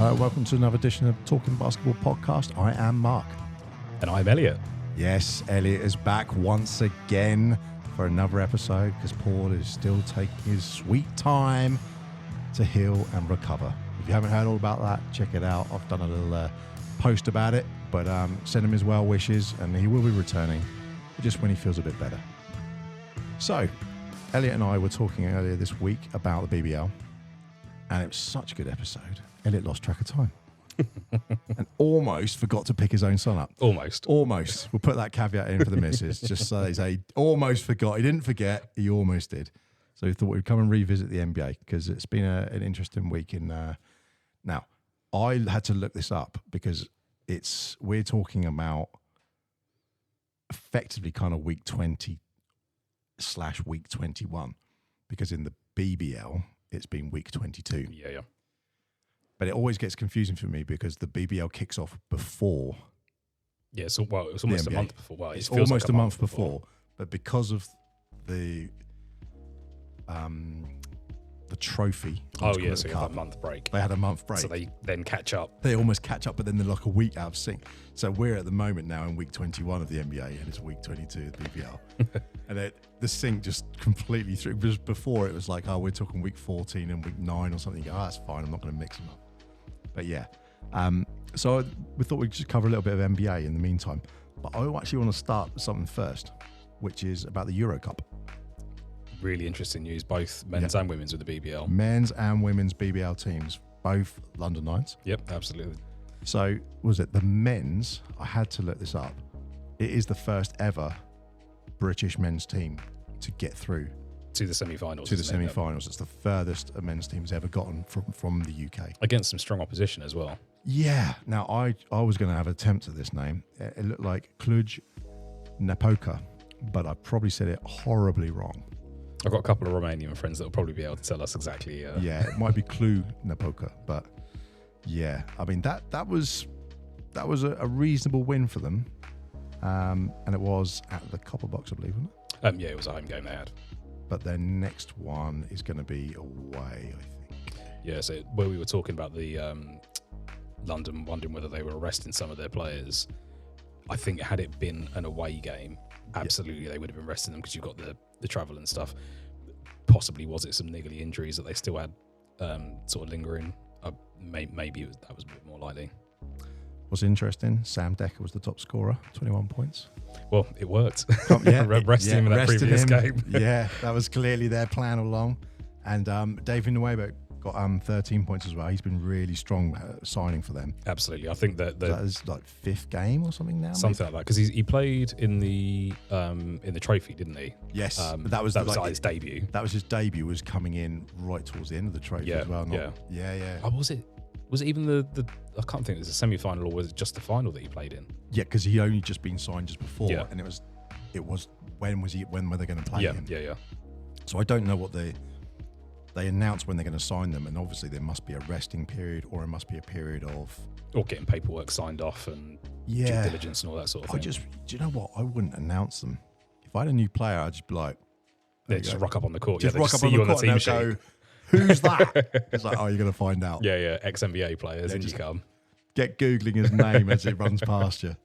Hello, welcome to another edition of Talking Basketball Podcast. I am Mark. And I'm Elliot. Yes, Elliot is back once again for another episode because Paul is still taking his sweet time to heal and recover. If you haven't heard all about that, check it out. I've done a little post about it, but send him his well wishes and he will be returning just when he feels a bit better. So, Elliot and I were talking earlier this week about the BBL, and it was such a good episode. Elliot lost track of time and almost forgot to pick his own son up. Almost. We'll put that caveat in for the missus, just so they say almost forgot. He didn't forget, he almost did. So we thought we'd come and revisit the NBA because it's been an interesting week. Now, I had to look this up because we're talking about effectively kind of week 20/week 21, because in the BBL it's been week 22. Yeah. But it always gets confusing for me because the BBL kicks off before. Yeah, so it was almost a month before. Well, it's almost a month before, but because of the trophy. Oh yeah, so you have a month break. They had a month break. So they then catch up. They almost catch up, but then they're like a week out of sync. So we're at the moment now in week 21 of the NBA, and it's week 22 of the BBL. And the sync just completely threw. Because before it was like, oh, we're talking week 14 and week 9 or something. You go, oh, that's fine. I'm not going to mix them up. But yeah. So we thought we'd just cover a little bit of NBA in the meantime. But I actually want to start with something first, which is about the Euro Cup. Really interesting news, both men's and women's with the BBL. Men's and women's BBL teams, both London Lions. Yep, absolutely. So, was it the men's? I had to look this up. It is the first ever British men's team to get through to the semi-finals. To the semi-finals. It's the furthest a men's team's ever gotten from the UK. Against some strong opposition as well. Yeah. Now, I was going to have an attempt at this name. It looked like Cluj Napoca, but I probably said it horribly wrong. I've got a couple of Romanian friends that will probably be able to tell us exactly. Yeah, it might be Cluj Napoca, but yeah, I mean that was a reasonable win for them, and it was at the Copper Box, I believe, wasn't it? Yeah, it was a home game they had. But their next one is going to be away, I think. Yeah, so where we were talking about the London wondering whether they were arresting some of their players, I think had it been an away game, absolutely they would have been arresting them because you've got the travel and stuff. Possibly was it some niggly injuries that they still had sort of lingering? Maybe that was a bit more likely. What's interesting, Sam Decker was the top scorer, 21 points. Well, it worked. Resting him in that previous game. Yeah, that was clearly their plan all along. And David Nuevo got 13 points as well. He's been really strong signing for them. Absolutely. I think that is like fifth game or something now. Something like that, because he played in the trophy, didn't he? Yes, that was his debut. That was his debut. Was coming in right towards the end of the trophy as well. Yeah. Oh, was it even the? I can't think it was a semi-final, or was it just the final that he played in? Yeah, because he only just been signed just before, and it was when were they going to play him? Yeah. So I don't know what they announce when they're going to sign them, and obviously there must be a resting period, or it must be a period of getting paperwork signed off and due diligence and all that sort of thing. Do you know what? I wouldn't announce them. If I had a new player, I'd just be like, just rock up on the court. Just rock up on the court and go, who's that? It's like, oh, you're going to find out. Yeah. Ex-NBA players, and you come. Get Googling his name as it runs past you.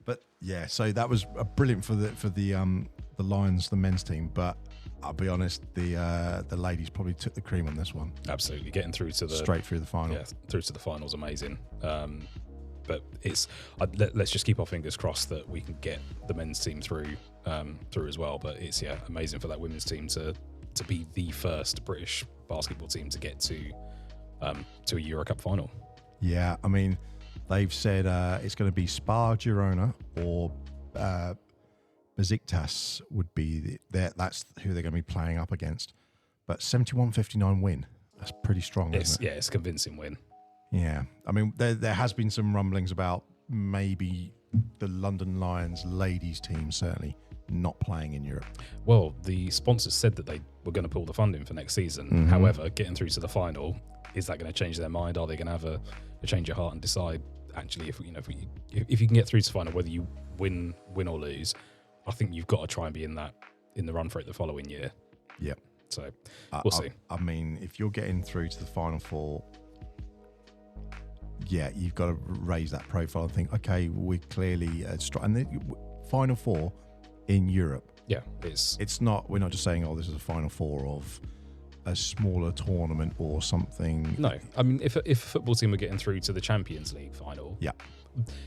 But yeah, so that was brilliant for the Lions, the men's team. But I'll be honest, the ladies probably took the cream on this one. Absolutely, getting through to straight through the final. Yeah, through to the finals, amazing. But let's just keep our fingers crossed that we can get the men's team through as well. But it's amazing for that women's team to be the first British basketball team to get to a Euro Cup final. Yeah, I mean, they've said it's going to be Spa Girona or Besiktas would be that's who they're going to be playing up against. But 71-59 win, that's pretty strong, isn't it? Yeah, it's a convincing win. Yeah, I mean, there has been some rumblings about maybe the London Lions ladies team certainly not playing in Europe. Well, the sponsors said that they were going to pull the funding for next season. Mm-hmm. However, getting through to the final, is that going to change their mind? Are they going to have a change of heart and decide actually if you can get through to the final, whether you win or lose? I think you've got to try and be in the run for it the following year. Yep. So we'll see. I mean, if you're getting through to the Final Four yeah, you've got to raise that profile and think, okay, we're clearly and the Final Four in Europe. Yeah, it's not. We're not just saying, oh, this is a Final Four of a smaller tournament or something. No, I mean, if a football team are getting through to the Champions League final, yeah,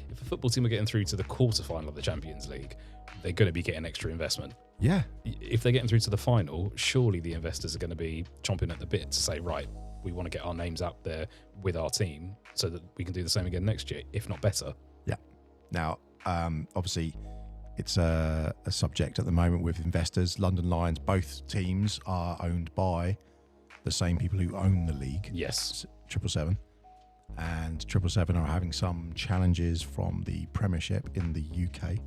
if a football team are getting through to the quarterfinal of the Champions League, they're going to be getting extra investment. Yeah. If they're getting through to the final, surely the investors are going to be chomping at the bit to say, right, we want to get our names out there with our team so that we can do the same again next year, if not better. Yeah. Now, obviously, it's a subject at the moment with investors. London Lions, both teams are owned by the same people who own the league. Yes. 777. And 777 are having some challenges from the Premiership in the UK,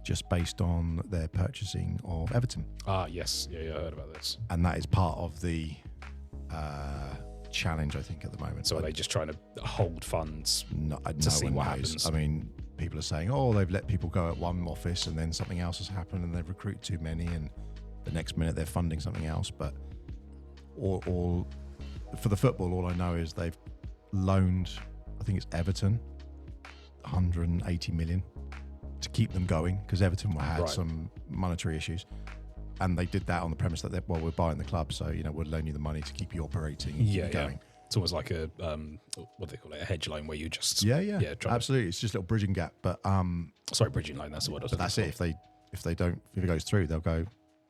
just based on their purchasing of Everton. Ah, yes. Yeah, I heard about this. And that is part of the challenge, I think, at the moment. So are they just trying to hold funds to see what happens? I mean, people are saying, oh, they've let people go at one office and then something else has happened and they've recruited too many and the next minute they're funding something else. But all for the football, all I know is they've loaned, I think it's Everton, 180 million to keep them going because Everton had some monetary issues. And they did that on the premise that we're buying the club, so we'll loan you the money to keep you operating and keep you going. It's almost like a what do they call it, a hedge loan, where you just absolutely. It's just a little bridging gap, but bridging loan. That's the word. But that's it. If it goes through, they'll go.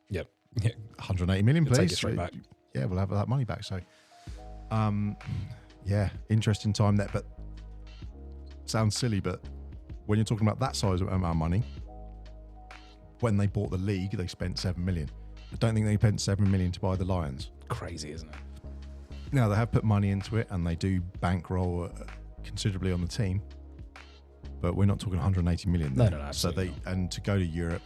Yep. 180 million, please. Take it straight back. Yeah, we'll have that money back. So, interesting time there. But sounds silly, but when you're talking about that size amount of money. When they bought the league, they spent 7 million. I don't think they spent 7 million to buy the Lions. Crazy, isn't it? Now, they have put money into it and they do bankroll considerably on the team, but we're not talking 180 million. No, absolutely. So and to go to Europe,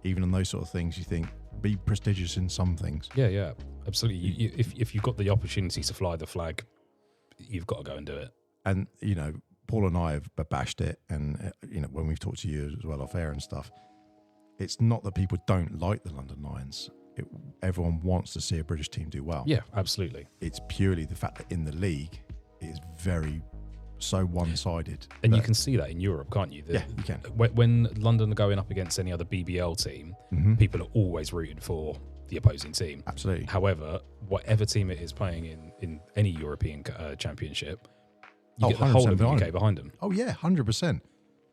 even on those sort of things, you think be prestigious in some things. Yeah, absolutely. If you've got the opportunity to fly the flag, you've got to go and do it. And Paul and I have bashed it, and when we've talked to you as well off air and stuff. It's not that people don't like the London Lions. Everyone wants to see a British team do well. Yeah, absolutely. It's purely the fact that in the league, it is so one-sided. And you can see that in Europe, can't you? You can. When London are going up against any other BBL team, people are always rooting for the opposing team. Absolutely. However, whatever team it is playing in any European championship, you get the whole of the UK behind them. Oh, yeah, 100%.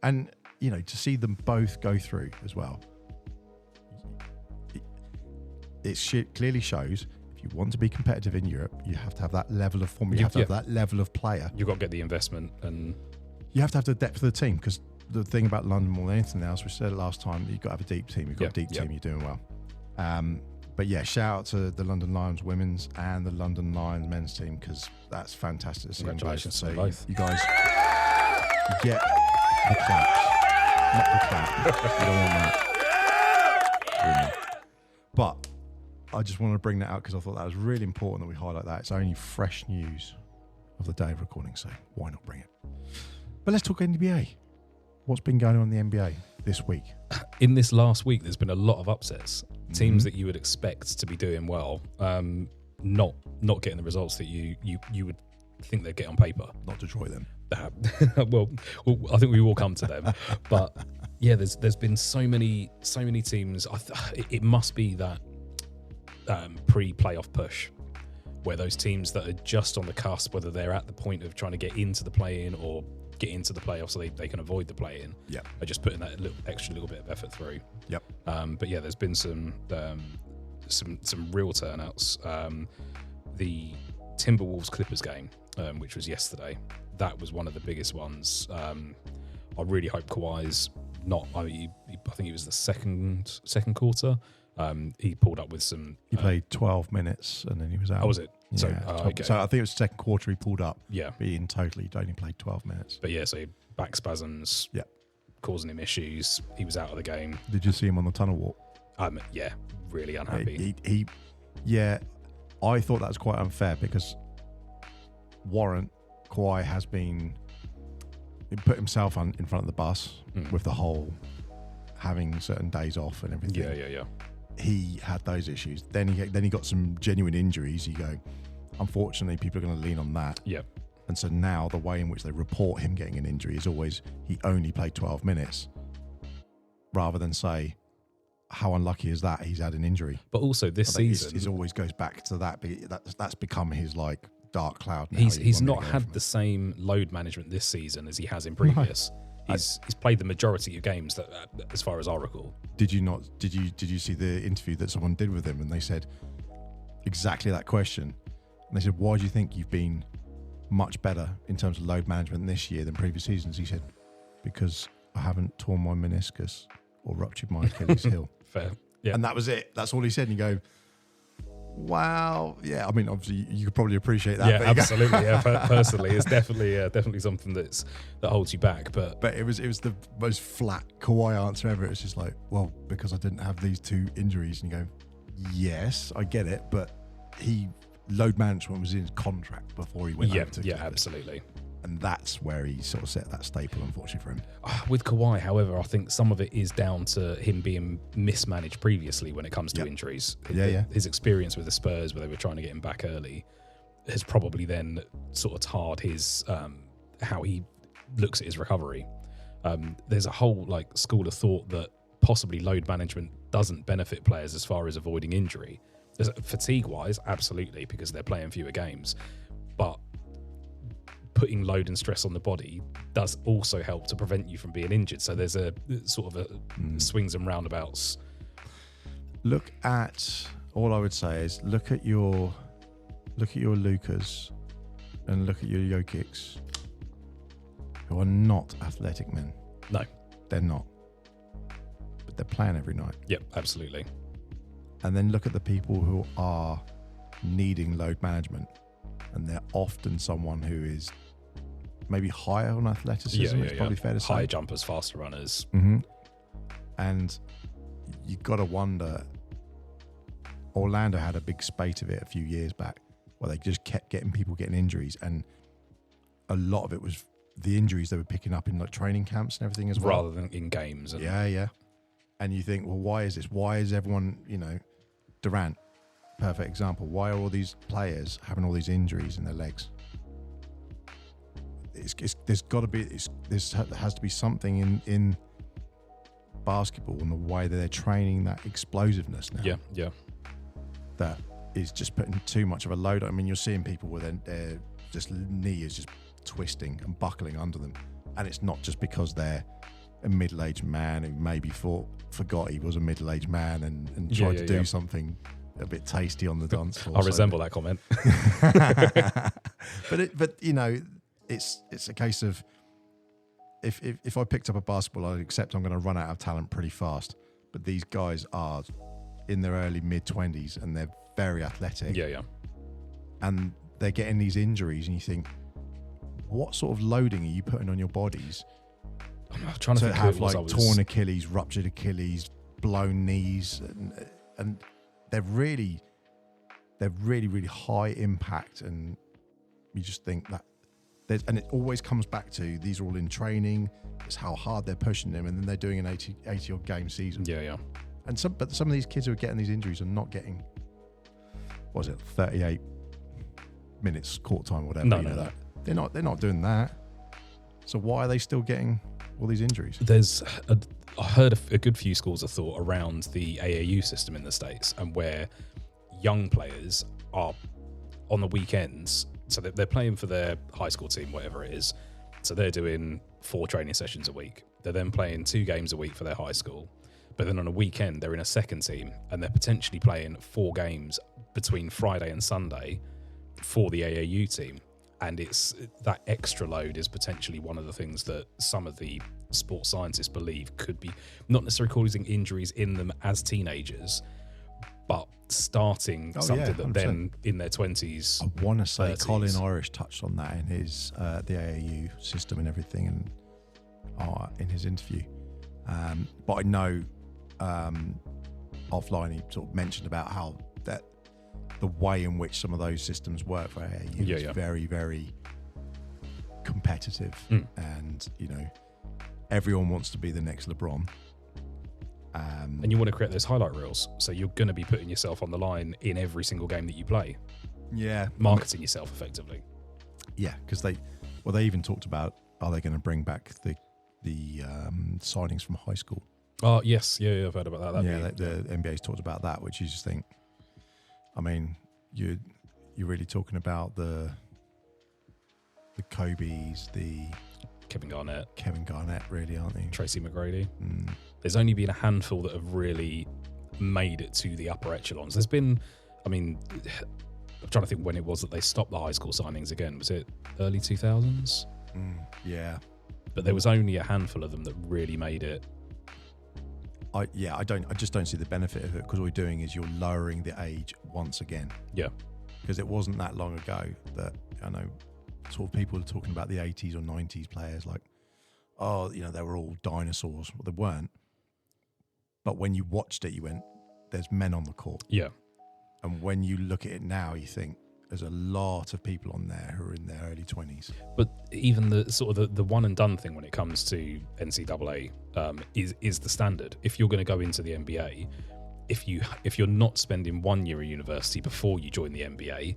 And, to see them both go through as well. It clearly shows if you want to be competitive in Europe, you have to have that level of form. You have to have that level of player. You've got to get the investment, and you have to have the depth of the team. Because the thing about London more than anything else, we said it last time, you've got to have a deep team. You've got a deep team. You're doing well. But yeah, shout out to the London Lions women's and the London Lions men's team because that's fantastic to see. Congratulations to both. You guys get the claps, not the clap. You don't want that. But I just wanted to bring that out because I thought that was really important that we highlight that. It's only fresh news of the day of recording, so why not bring it? But let's talk NBA. What's been going on in the NBA this week? In this last week, there's been a lot of upsets. Teams that you would expect to be doing well, not getting the results that you would think they'd get on paper. Not Detroit then. Well, I think we will come to them. But yeah, there's been so many teams. It must be that pre-playoff push where those teams that are just on the cusp, whether they're at the point of trying to get into the play-in or get into the playoffs so they can avoid the play-in, are just putting that little bit of effort through. But yeah, there's been some real turnouts. The Timberwolves Clippers game, which was yesterday, that was one of the biggest ones. I really hope Kawhi's not. I think it was the second quarter. He pulled up with some. He played 12 minutes and then he was out. Oh, was it? Yeah. So I think it was second quarter he pulled up. Yeah. But in total, he only played 12 minutes. But yeah, so back spasms. Yeah. Causing him issues. He was out of the game. Did you see him on the tunnel walk? Yeah, really unhappy. I thought that was quite unfair because Kawhi has he put himself in front of the bus with the whole having certain days off and everything. Yeah. He had those issues. Then he got some genuine injuries. You go, unfortunately, people are going to lean on that. Yeah. And so now the way in which they report him getting an injury is always he only played 12 minutes, rather than say, how unlucky is that he's had an injury. But also this season, it always goes back to that. That's become his like dark cloud now. He's not had the same load management this season as he has in previous. No. He's played the majority of games that, as far as I recall. Did you see the interview that someone did with him, and they said exactly that question? And they said, why do you think you've been much better in terms of load management this year than previous seasons? He said, because I haven't torn my meniscus or ruptured my Achilles heel. Fair. Yeah. And that was it. That's all he said. And you go, wow. Yeah. I mean, obviously you could probably appreciate that. Yeah, absolutely. Yeah. Personally, it's definitely something that holds you back. But it was the most flat Kawhi answer ever. It's just like, well, because I didn't have these 2 injuries. And you go, yes, I get it. But load management was in his contract before he went over to Cleveland. Absolutely. And that's where he sort of set that staple, unfortunately, for him. With Kawhi, however, I think some of it is down to him being mismanaged previously when it comes to injuries. His experience with the Spurs, where they were trying to get him back early, has probably then sort of tarred his how he looks at his recovery. There's a whole like school of thought that possibly load management doesn't benefit players as far as avoiding injury. Fatigue-wise, absolutely, because they're playing fewer games. But putting load and stress on the body does also help to prevent you from being injured. So there's a sort of a swings and roundabouts. All I would say is look at your Lucas and look at your Jokics, who are not athletic men. No, they're not. But they're playing every night. Yep, absolutely. And then look at the people who are needing load management, and they're often someone who is maybe higher on athleticism. It's probably fair to say. High jumpers, faster runners. Mm-hmm. And you've got to wonder, Orlando had a big spate of it a few years back where they just kept getting injuries, and a lot of it was the injuries they were picking up in like training camps and everything as well. Rather than in games. Yeah. And you think, well, why is this? Why is everyone, Durant, perfect example. Why are all these players having all these injuries in their legs? There's got to be, there has to be something in basketball and the way that they're training that explosiveness now. Yeah. That is just putting too much of a load on. I mean, you're seeing people where their just knee is just twisting and buckling under them. And it's not just because they're a middle-aged man who maybe forgot he was a middle-aged man and tried to do something a bit tasty on the dance floor. I resemble that comment. but it's a case of if I picked up a basketball, I'd accept I'm going to run out of talent pretty fast. But these guys are in their early mid-20s and they're very athletic. Yeah. And they're getting these injuries, and you think, what sort of loading are you putting on your bodies? I'm trying to think have like torn Achilles, ruptured Achilles, blown knees, and they're really high impact, and you just think that and it always comes back to these are all in training. It's how hard they're pushing them, and then they're doing an 80 odd game season. Yeah. And some of these kids who are getting these injuries are not getting 38 minutes court time or whatever. No. They're not doing that. So why are they still getting all these injuries? I heard a good few schools of thought around the AAU system in the States, and where young players are on the weekends. So they're playing for their high school team, whatever it is. So they're doing 4 training sessions a week. They're then playing 2 games a week for their high school. But then on a weekend, they're in a second team, and they're potentially playing 4 games between Friday and Sunday for the AAU team. And it's that extra load is potentially one of the things that some of the sports scientists believe could be not necessarily causing injuries in them as teenagers, but starting something that then in their 20s. I want to say 30s. Colin Irish touched on that in his the AAU system and everything, and in his interview. But I know offline he sort of mentioned about how that the way in which some of those systems work for AAU is very, very competitive, and everyone wants to be the next LeBron. And you want to create those highlight reels, so you're going to be putting yourself on the line in every single game that you play. Yeah, marketing yourself effectively. Yeah, because they even talked about, are they going to bring back the signings from high school? Oh yes, yeah, I've heard about that. The NBA's talked about that, which you just think, I mean, you're really talking about the Kobe's, the Kevin Garnett, really, aren't they? Tracy McGrady. There's only been a handful that have really made it to the upper echelons. There's been, I mean, I'm trying to think when it was that they stopped the high school signings again. Was it early 2000s? Yeah. But there was only a handful of them that really made it. I just don't see the benefit of it, because all you're doing is you're lowering the age once again. Yeah. Because it wasn't that long ago that, I know, sort of people are talking about the 80s or 90s players like, oh, you know, they were all dinosaurs. Well, they weren't. But when you watched it, you went, there's men on the court. Yeah. And when you look at it now, you think there's a lot of people on there who are in their early 20s. But even the sort of the one and done thing when it comes to NCAA is the standard. If you're going to go into the NBA, if you're not spending 1 year at university before you join the NBA,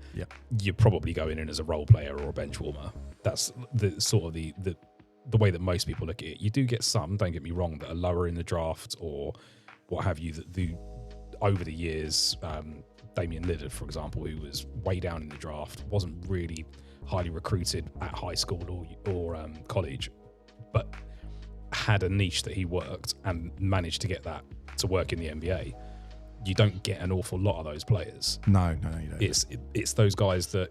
you're probably going in as a role player or a bench warmer. That's the sort of the way that most people look at it. You do get some, don't get me wrong, that are lower in the draft or what have you, that do over the years. Damian Lillard, for example, who was way down in the draft, wasn't really highly recruited at high school or college, but had a niche that he worked and managed to get that to work in the NBA. You don't get an awful lot of those players. No, you don't. It's those guys that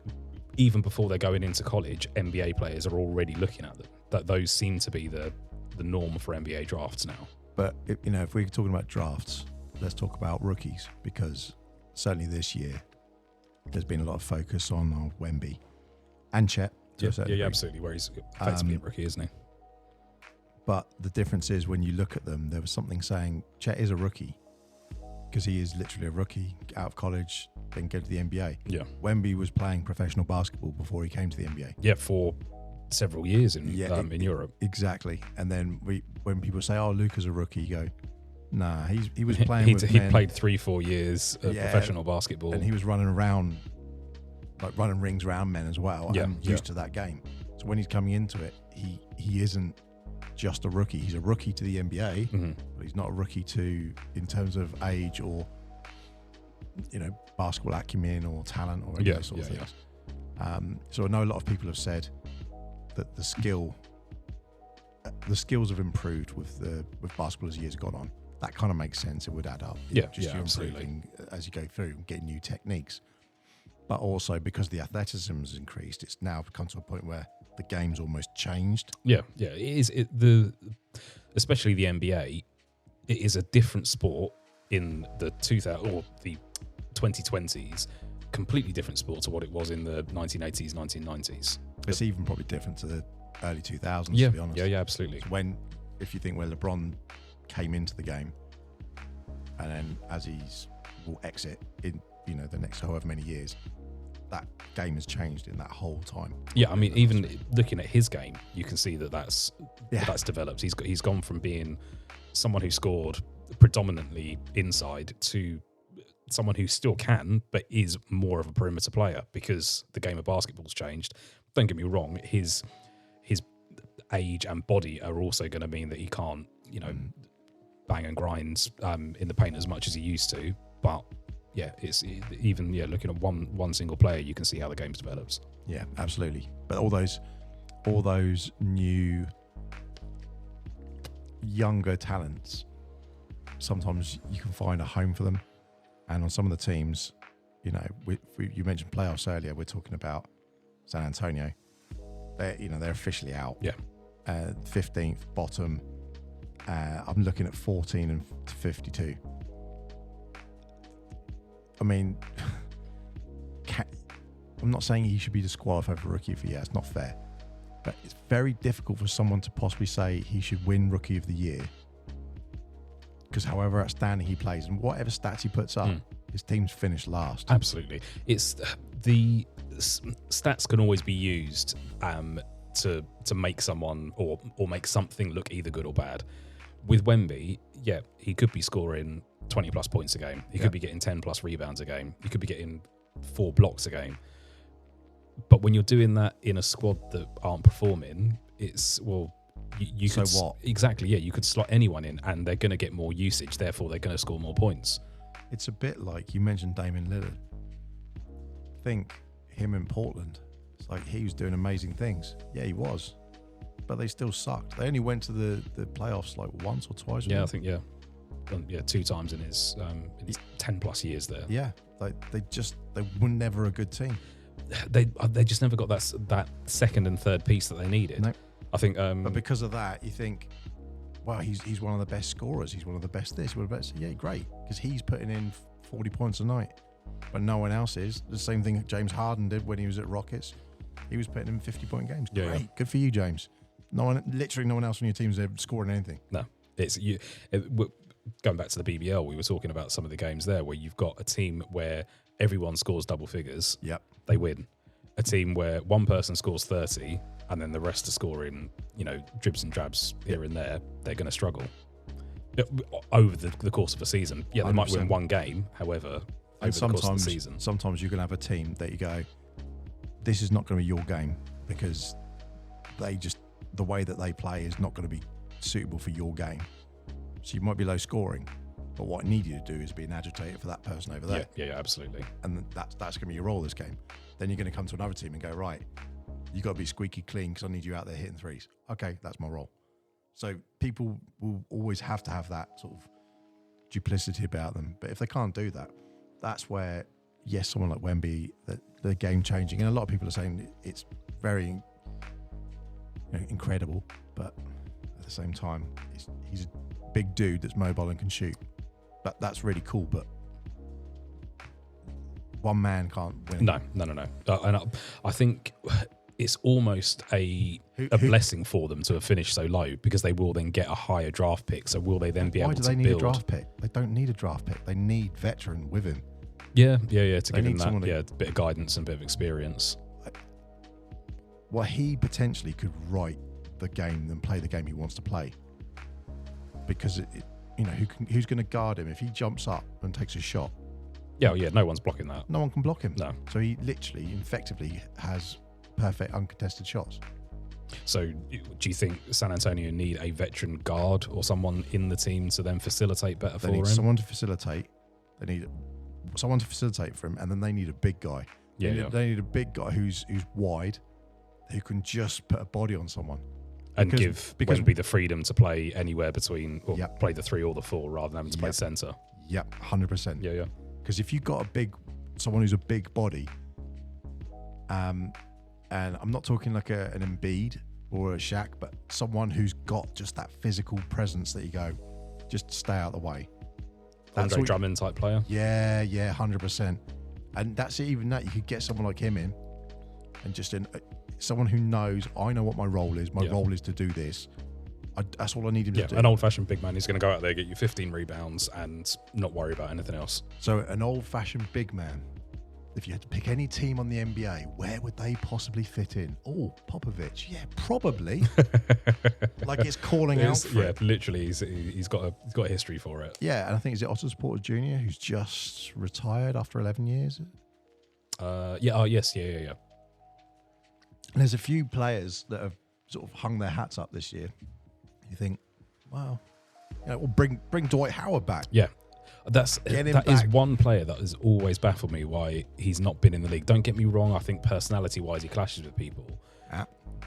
even before they're going into college, NBA players are already looking at them. That those seem to be the norm for NBA drafts now. But if we're talking about drafts, let's talk about rookies, because certainly this year there's been a lot of focus on Wemby and Chet. Yeah, absolutely. Where he's effectively a rookie, isn't he? But the difference is when you look at them, there was something saying Chet is a rookie because he is literally a rookie out of college, then go to the NBA. Yeah. Wemby was playing professional basketball before he came to the NBA. Yeah, for several years in Europe. Exactly. And then when people say, "Oh, Luka's a rookie," you go, "Nah, he was playing with he men." Played 3-4 years of professional basketball, and he was running around, like running rings around men as well, and used to that game. So when he's coming into it, he isn't just a rookie. He's a rookie to the NBA, but he's not a rookie in terms of age or basketball acumen or talent or any of those sort of things. So I know a lot of people have said that the skills have improved with basketball as years have gone on. That kind of makes sense. It would add up. You're improving as you go through and getting new techniques. But also because the athleticism has increased, it's now come to a point where the game's almost changed. Yeah. It is. Especially the NBA, it is a different sport in the 2000 or the 2020s. Completely different sport to what it was in the 1980s, 1990s. It's even probably different to the early 2000s, to be honest. Yeah, absolutely. So if you think where LeBron came into the game, and then as will exit in the next however many years, that game has changed in that whole time. Yeah, I mean, even looking at his game, you can see that's developed. He's gone from being someone who scored predominantly inside to someone who still can, but is more of a perimeter player because the game of basketball's changed. Don't get me wrong, his age and body are also going to mean that he can't, bang and grind in the paint as much as he used to. But it's even looking at one single player, you can see how the game's develops. Yeah, absolutely. But all those new younger talents, sometimes you can find a home for them. And on some of the teams, you mentioned playoffs earlier. We're talking about San Antonio. They're officially out. Yeah. 15th bottom. I'm looking at 14 and 52. I mean, I'm not saying he should be disqualified for Rookie of the Year. It's not fair. But it's very difficult for someone to possibly say he should win Rookie of the Year. Because however outstanding he plays and whatever stats he puts up, his team's finished last. Absolutely. It's the stats can always be used to make someone or make something look either good or bad. With Wemby, he could be scoring 20 plus points a game. He could be getting 10 plus rebounds a game. He could be getting 4 blocks a game. But when you're doing that in a squad that aren't performing, it's, well, you So could what? Exactly, yeah. You could slot anyone in, and they're going to get more usage. Therefore, they're going to score more points. It's a bit like you mentioned Damian Lillard. Think him in Portland. It's like he was doing amazing things. Yeah, he was, but they still sucked. They only went to the playoffs like once or twice. Yeah, I think yeah, 2 times in his 10+ years there. Yeah, like they were never a good team. They just never got that second and third piece that they needed. No. I think. But because of that, you think, wow, he's one of the best scorers. He's one of the best this, one of the best. Yeah, great, because he's putting in 40 points a night, but no one else is. The same thing James Harden did when he was at Rockets. He was putting in 50-point games. Great, Yeah. good for you, James. Literally no one else on your team is scoring anything. No, it's you. Going back to the BBL, we were talking about some of the games there where you've got a team where everyone scores double figures. Yep. They win. A team where one person scores 30 and then the rest are scoring, dribs and drabs here and there. They're going to struggle over the course of a season. Yeah, they 100%. might win one game. However, over the course of the season, sometimes you can have a team that you go, this is not going to be your game because the way that they play is not going to be suitable for your game. So you might be low scoring, but what I need you to do is be an agitator for that person over there. Yeah, absolutely. And that's going to be your role this game. Then you're going to come to another team and go, right, you got to be squeaky clean because I need you out there hitting threes. Okay, that's my role. So people will always have to have that sort of duplicity about them. But if they can't do that, that's where, yes, someone like Wemby, the game changing, and a lot of people are saying it's very incredible, but at the same time, he's a big dude that's mobile and can shoot. That's really cool, but one man can't win. No. And I think it's almost a blessing for them to have finished so low because they will then get a higher draft pick. So will they then be able to build? Why do they need a draft pick? They don't need a draft pick. They need veteran with him. Yeah. To give him that, a bit of guidance and a bit of experience. Well, he potentially could write the game and play the game he wants to play. Because who's going to guard him if he jumps up and takes a shot? Yeah, no one's blocking that. No one can block him. No. So he literally, effectively has perfect uncontested shots. So do you think San Antonio need a veteran guard or someone in the team to then facilitate better for him? They need someone to facilitate. They need someone to facilitate for him, and then they need a big guy. They need a big guy who's wide, who can just put a body on someone. And give Wemby the freedom to play anywhere between, or play the 3 or the 4 rather than having to play centre. Yep, 100%. Yeah. Because if you've got someone who's a big body, and I'm not talking like an Embiid or a Shaq, but someone who's got just that physical presence that you go, just stay out of the way. That's Andre Drummond type player. Yeah, 100%. And that's even that. You could get someone like him in, and just someone who knows, I know what my role is. My role is to do this. That's all I need him to do. An old-fashioned big man who's going to go out there, get you 15 rebounds and not worry about anything else. So an old-fashioned big man, if you had to pick any team on the NBA, where would they possibly fit in? Oh, Popovich. Yeah, probably. Like it's calling out for it. Literally, he's got a history for it. Yeah, and I think, is it Otto Porter Jr. who's just retired after 11 years? Yes. And there's a few players that have sort of hung their hats up this year. You think, wow, we'll bring Dwight Howard back. Yeah, that is one player that has always baffled me why he's not been in the league. Don't get me wrong, I think personality-wise he clashes with people,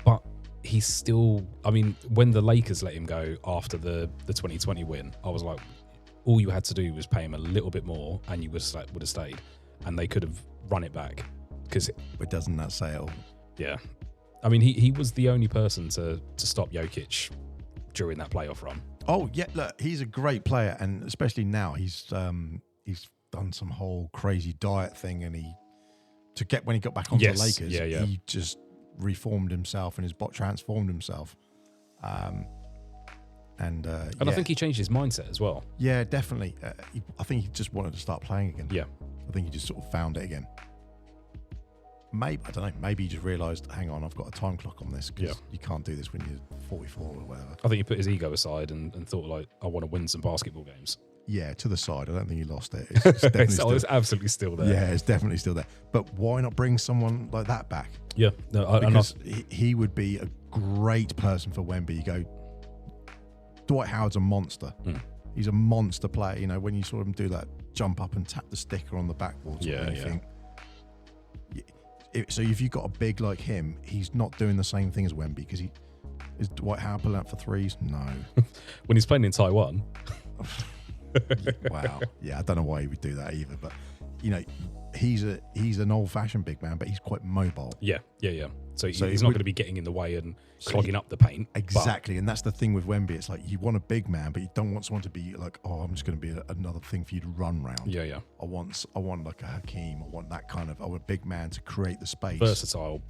but he's still. I mean, when the Lakers let him go after the 2020 win, I was like, all you had to do was pay him a little bit more, and you would have stayed, and they could have run it back. Because but doesn't that say it all? Yeah, I mean, he was the only person to stop Jokic during that playoff run. Oh yeah, look, he's a great player, and especially now he's done some whole crazy diet thing, and when he got back onto the Lakers, he just reformed himself and transformed himself. And I think he changed his mindset as well. Yeah, definitely. I think he just wanted to start playing again. Yeah, I think he just sort of found it again. Maybe, I don't know, maybe he just realised, hang on, I've got a time clock on this, because you can't do this when you're 44 or whatever. I think he put his ego aside and thought, like, I want to win some basketball games. Yeah, to the side. I don't think he lost it. It's definitely It's absolutely still there. Yeah, it's definitely still there. But why not bring someone like that back? Yeah. No, Because he would be a great person for Wemby. You go, Dwight Howard's a monster. He's a monster player. You know, when you saw him do that jump up and tap the sticker on the backboard, you think. So if you've got a big like him, he's not doing the same thing as Wemby, because is Dwight Howard pulling out for threes? No. When he's playing in Taiwan. Wow. Yeah, I don't know why he would do that either. But you know, he's an old-fashioned big man, but he's quite mobile. Yeah. So he's not going to be getting in the way and clogging up the paint. Exactly, and that's the thing with Wemby. It's like you want a big man, but you don't want someone to be like, oh, I'm just going to be another thing for you to run round. Yeah. I want like a Hakeem. I want that kind of. I want a big man to create the space. Versatile.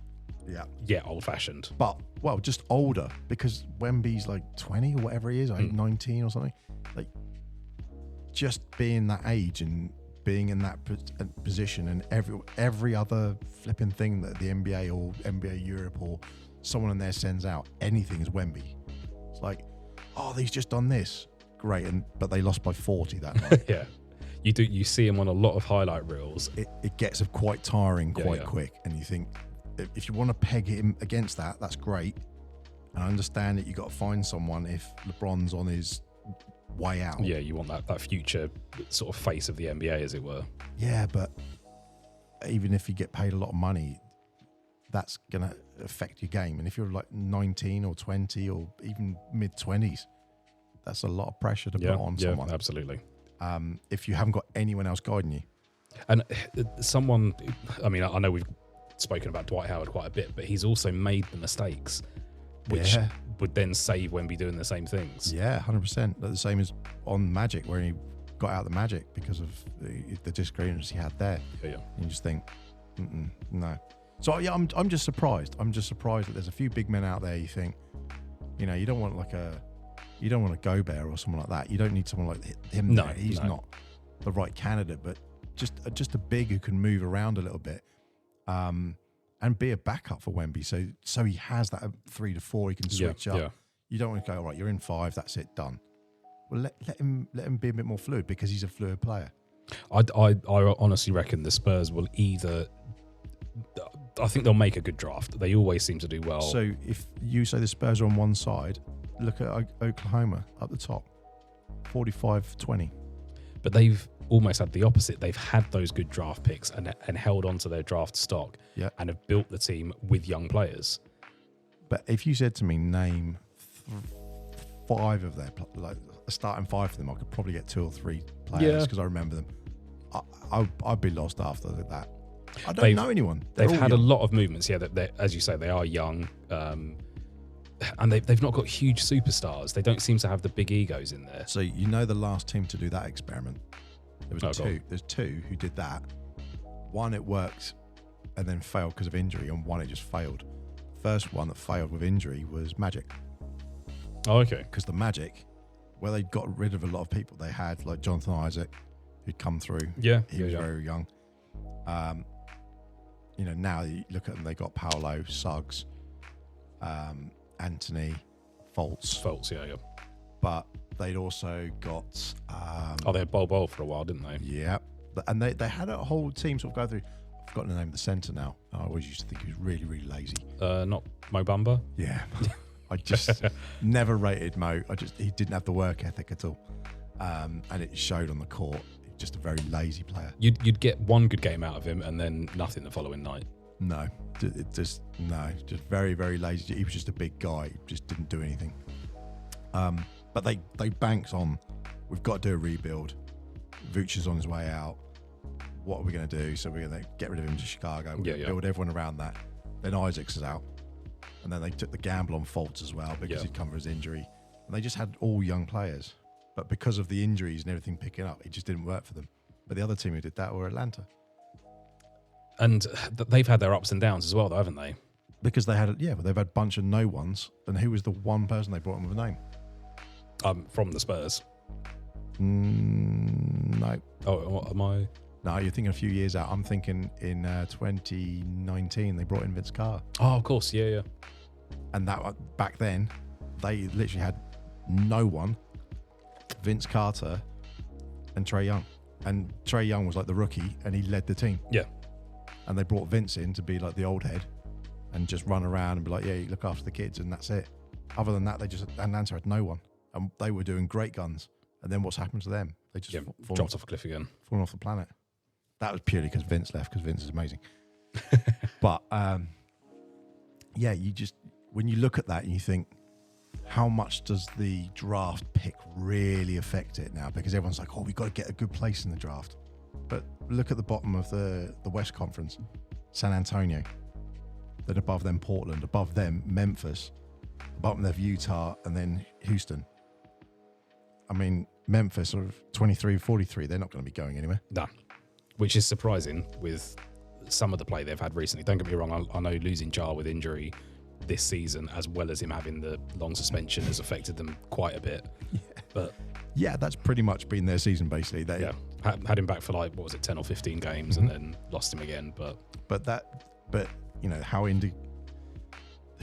Yeah, old-fashioned. But just older, because Wemby's like 20 or whatever he is, 19 or something. Like, just being that age and being in that position, and every other flipping thing that the NBA or NBA Europe or someone in there sends out, anything is Wemby. It's like, oh, he's just done this, great, but they lost by 40 that night. Yeah, you see him on a lot of highlight reels. It gets quite tiring quite quick, and you think, if you want to peg him against that, that's great. And I understand that you got to find someone if LeBron's on his way out. Yeah, you want that future sort of face of the NBA, as it were. Yeah, but even if you get paid a lot of money, that's going to affect your game. And if you're like 19 or 20 or even mid-20s, that's a lot of pressure to put on someone. Yeah, absolutely. If you haven't got anyone else guiding you. And someone, I mean, I know we've spoken about Dwight Howard quite a bit, but he's also made the mistakes, which would then save Wemby doing the same things. Yeah, 100%. The same as on Magic, where he got out of the Magic because of the disagreements he had there. Yeah. And you just think, no. So yeah, I'm just surprised. I'm just surprised that there's a few big men out there. You think, you know, you don't want a Gobert or someone like that. You don't need someone like him. No, there. He's not the right candidate, but just a big who can move around a little bit. And be a backup for Wemby, so he has that 3 to 4. He can switch up. Yeah. You don't want to go, all right, you're in 5, that's it, done. Well, let him be a bit more fluid, because he's a fluid player. I honestly reckon the Spurs will either. I think they'll make a good draft. They always seem to do well. So if you say the Spurs are on one side, look at Oklahoma up the top, 45-20. But they've almost had the opposite. They've had those good draft picks and held on to their draft stock and have built the team with young players. But if you said to me, name 5 of their, like a starting 5 for them, I could probably get 2 or 3 players because I remember them. I'd be lost after that. I don't know anyone. They've had young. A lot of movements. Yeah, that as you say, they are young. And they've not got huge superstars. They don't seem to have the big egos in there. So you know the last team to do that experiment? There was 2. There's 2 who did that. One, it worked and then failed because of injury, and one, it just failed. First one that failed with injury was Magic. Oh, okay. Because the Magic, where they got rid of a lot of people, they had like Jonathan Isaac, who'd come through. Yeah. He was very young. You know, now you look at them, they got Paolo, Suggs, Anthony, Fultz. Yeah. But they'd also got... they had Bol for a while, didn't they? Yeah. And they had a whole team sort of go through... I've forgotten the name of the centre now. I always used to think he was really, really lazy. Not Mo Bamba? Yeah. I just never rated Mo. He didn't have the work ethic at all. And it showed on the court. Just a very lazy player. You'd get one good game out of him and then nothing the following night. No. Just very, very lazy. He was just a big guy. He just didn't do anything. But they banked on, we've got to do a rebuild. Vooch is on his way out. What are we going to do? So we're going to get rid of him to Chicago. We're going to build everyone around that. Then Isaacs is out. And then they took the gamble on Fultz as well because he'd come for his injury. And they just had all young players. But because of the injuries and everything picking up, it just didn't work for them. But the other team who did that were Atlanta. And they've had their ups and downs as well, though, haven't they? Because they've had a bunch of no ones. And who was the one person they brought in with a name? From the Spurs. No. Oh, what am I? No, you're thinking a few years out. I'm thinking in 2019 they brought in Vince Carter. Oh, of course, yeah. And that back then, they literally had no one. Vince Carter and Trae Young. And Trae Young was like the rookie, and he led the team. Yeah. And they brought Vince in to be like the old head and just run around and be like, yeah, you look after the kids, and that's it. Other than that, Atlanta had no one. And they were doing great guns. And then what's happened to them? They just dropped off a cliff again. Fallen off the planet. That was purely because Vince left, because Vince is amazing. But, yeah, when you look at that and you think, how much does the draft pick really affect it now? Because everyone's like, oh, we've got to get a good place in the draft. But look at the bottom of the West Conference. San Antonio. Then above them, Portland. Above them, Memphis. Above them, Utah. And then Houston. I mean, Memphis are 23-43. They're not going to be going anywhere. No. Which is surprising with some of the play they've had recently. Don't get me wrong. I know losing Jar with injury this season, as well as him having the long suspension, has affected them quite a bit. Yeah. But yeah, that's pretty much been their season, basically. They had him back for like, what was it, 10 or 15 games, and then lost him again. But you know,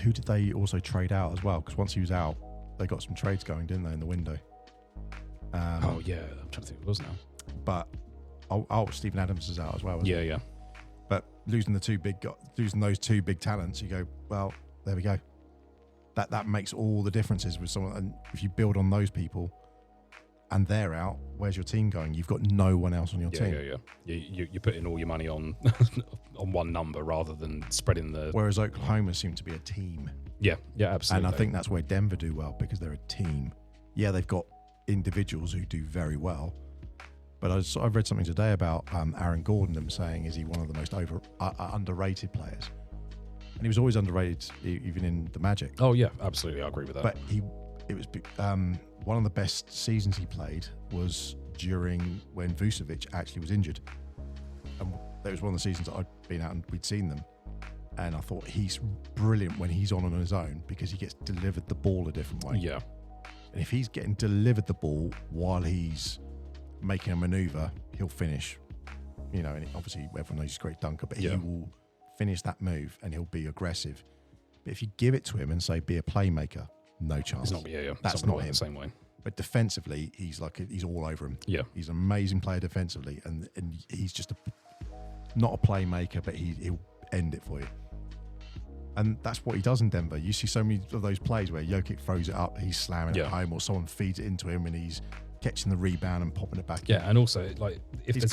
who did they also trade out as well? Because once he was out, they got some trades going, didn't they, in the window? Oh yeah, I'm trying to think what it was now. But Stephen Adams is out as well. Yeah, he? yeah. But losing those two big talents, you go, well, there we go. That makes all the differences with someone. And if you build on those people and they're out, where's your team going? You've got no one else on your team. You're putting all your money on on one number rather than spreading the. Whereas Oklahoma seem to be a team. Yeah, absolutely. And I think that's where Denver do well, because they're a team. Yeah, they've got individuals who do very well. But I've read something today about Aaron Gordon, them saying, is he one of the most underrated players? And he was always underrated, even in the Magic. Oh yeah, absolutely, I agree with that. But it was one of the best seasons he played was during when Vucevic actually was injured, and that was one of the seasons that I'd been out and we'd seen them, and I thought he's brilliant when he's on his own, because he gets delivered the ball a different way. Yeah, and if he's getting delivered the ball while he's making a maneuver, he'll finish. You know, and obviously everyone knows he's a great dunker, but he will finish that move and he'll be aggressive. But if you give it to him and say, be a playmaker, no chance. It's not, That's not him. The same way. But defensively, he's all over him. Yeah, he's an amazing player defensively, and he's just not a playmaker, but he'll end it for you. And that's what he does in Denver. You see so many of those plays where Jokic throws it up, he's slamming it home, or someone feeds it into him and he's catching the rebound and popping it back in. And also, like, if there's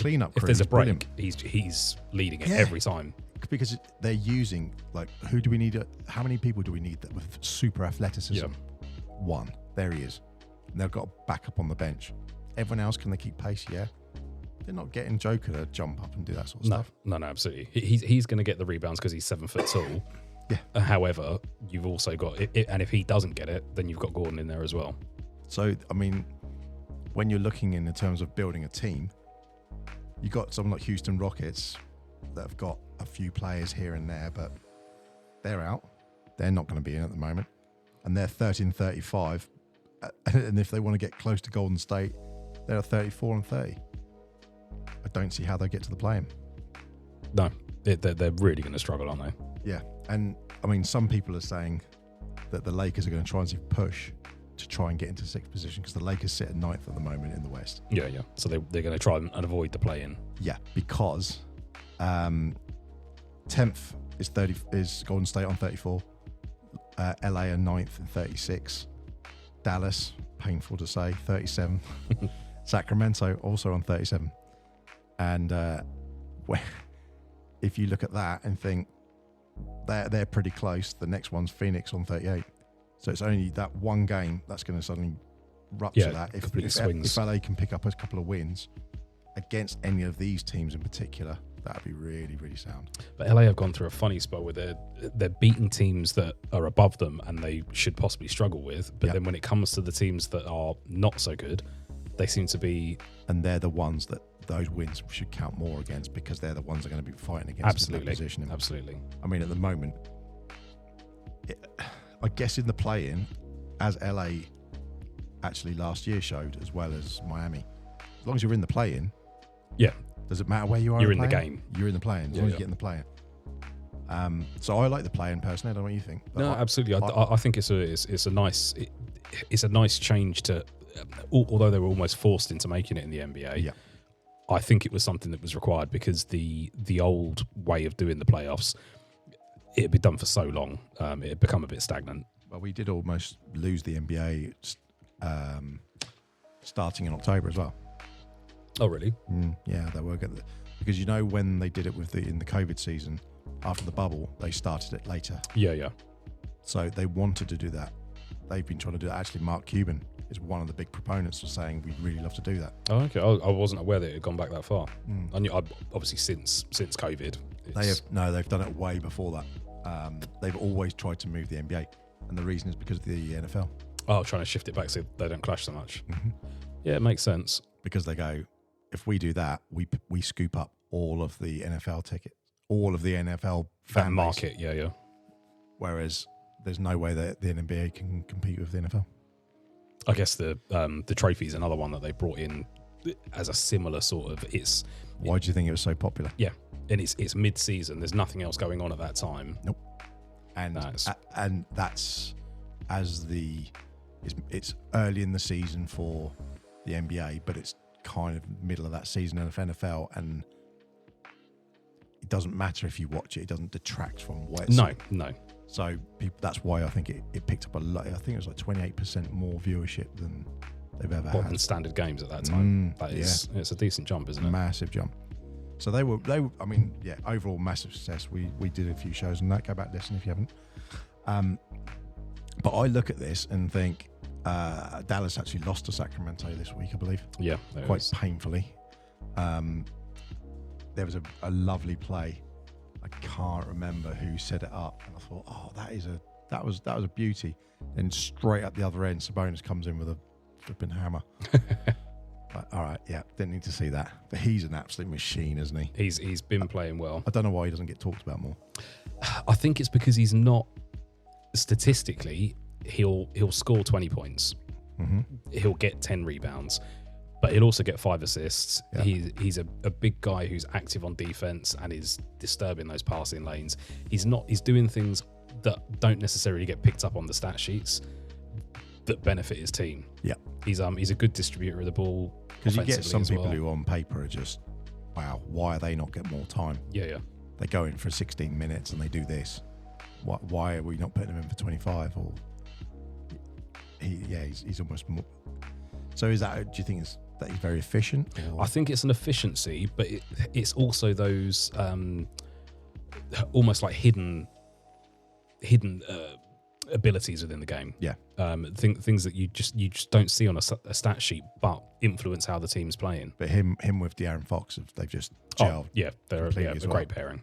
a break, brilliant. he's leading it every time. Because they're using, like, who do we need? How many people do we need that with super athleticism? Yeah. One. There he is. And they've got a backup on the bench. Everyone else, can they keep pace? Yeah. They're not getting Joker to jump up and do that sort of stuff. No, absolutely. He's going to get the rebounds because he's 7 foot tall. Yeah. However, you've also got it, and if he doesn't get it, then you've got Gordon in there as well. So, I mean, when you're looking in terms of building a team, you got someone like Houston Rockets that have got a few players here and there, but they're out. They're not going to be in at the moment, and they're 13-35. And if they want to get close to Golden State, they're 34-30. I don't see how they get to the play-in. No, they're really going to struggle, aren't they? Yeah, and I mean, some people are saying that the Lakers are going to try and push to try and get into 6th position, because the Lakers sit at 9th at the moment in the West. Yeah. So they're going to try and avoid the play-in. Yeah, because 10th is Golden State on 34. LA are 9th and 36. Dallas, painful to say, 37. Sacramento also on 37. And if you look at that and think they're pretty close, the next one's Phoenix on 38. So it's only that one game that's going to suddenly rupture that. If LA can pick up a couple of wins against any of these teams in particular, that would be really, really sound. But LA have gone through a funny spell where they're beating teams that are above them and they should possibly struggle with. But then when it comes to the teams that are not so good, they seem to be... And they're the ones that those wins should count more against, because they're the ones that are going to be fighting against the position. Absolutely. I mean, at the moment, I guess in the play-in, as LA actually last year showed, as well as Miami, as long as you're in the play-in, does it matter where you are? You're in the game. You're in the play-in, as long as you get in the play-in. So I like the play-in personally. I don't know what you think. But no, absolutely. I think it's a nice change to although they were almost forced into making it in the NBA, Yeah. I think it was something that was required because the old way of doing the playoffs, it had been done for so long, it had become a bit stagnant. Well, we did almost lose the NBA starting in October as well. Oh, really? Yeah, they were good. Because you know when they did it in the COVID season, after the bubble, they started it later. Yeah. So they wanted to do that. They've been trying to do that. Actually, Mark Cuban is one of the big proponents of saying we'd really love to do that. Oh, okay. I wasn't aware that it had gone back that far. I knew, obviously, since COVID. They've done it way before that. They've always tried to move the NBA, and the reason is because of the NFL. Oh, trying to shift it back so they don't clash so much. Yeah, it makes sense. Because they go, if we do that, we scoop up all of the NFL tickets, all of the NFL fan base. Market. Yeah. Whereas there's no way that the NBA can compete with the NFL. I guess the trophy is another one that they brought in as a similar sort of. Why do you think it was so popular? Yeah, and it's mid-season. There's nothing else going on at that time. Nope. And that's it's early in the season for the NBA, but it's kind of middle of that season of NFL, and it doesn't matter if you watch it. It doesn't detract from what it's No. So that's why I think it picked up a lot. I think it was like 28% more viewership than they've ever had. Than standard games at that time. It's a decent jump, isn't it? Massive jump. So they were. I mean, yeah, overall massive success. We did a few shows on that. Go back, listen if you haven't. But I look at this and think Dallas actually lost to Sacramento this week, I believe. Yeah, quite painfully. There was a lovely play. I can't remember who set it up, and I thought, oh, that was a beauty. Then straight up the other end, Sabonis comes in with a flipping hammer. But, all right, yeah, didn't need to see that. But he's an absolute machine, isn't he? He's been playing well. I don't know why he doesn't get talked about more. I think it's because he's not statistically. He'll score 20 points. He'll get 10 rebounds. But he'll also get 5 assists. Yeah. He's a big guy who's active on defense and is disturbing those passing lanes. He's doing things that don't necessarily get picked up on the stat sheets that benefit his team. Yeah. He's a good distributor of the ball. Because you get some people who on paper are just, wow, why are they not getting more time? Yeah. They go in for 16 minutes and they do this. Why are we not putting him in for 25? Or he's almost more. So do you think that he's very efficient? Or? I think it's an efficiency, but it's also those almost like hidden abilities within the game. Yeah. Things that you just don't see on a stat sheet, but influence how the team's playing. But him with De'Aaron Fox, they've just gelled. They're a great pairing.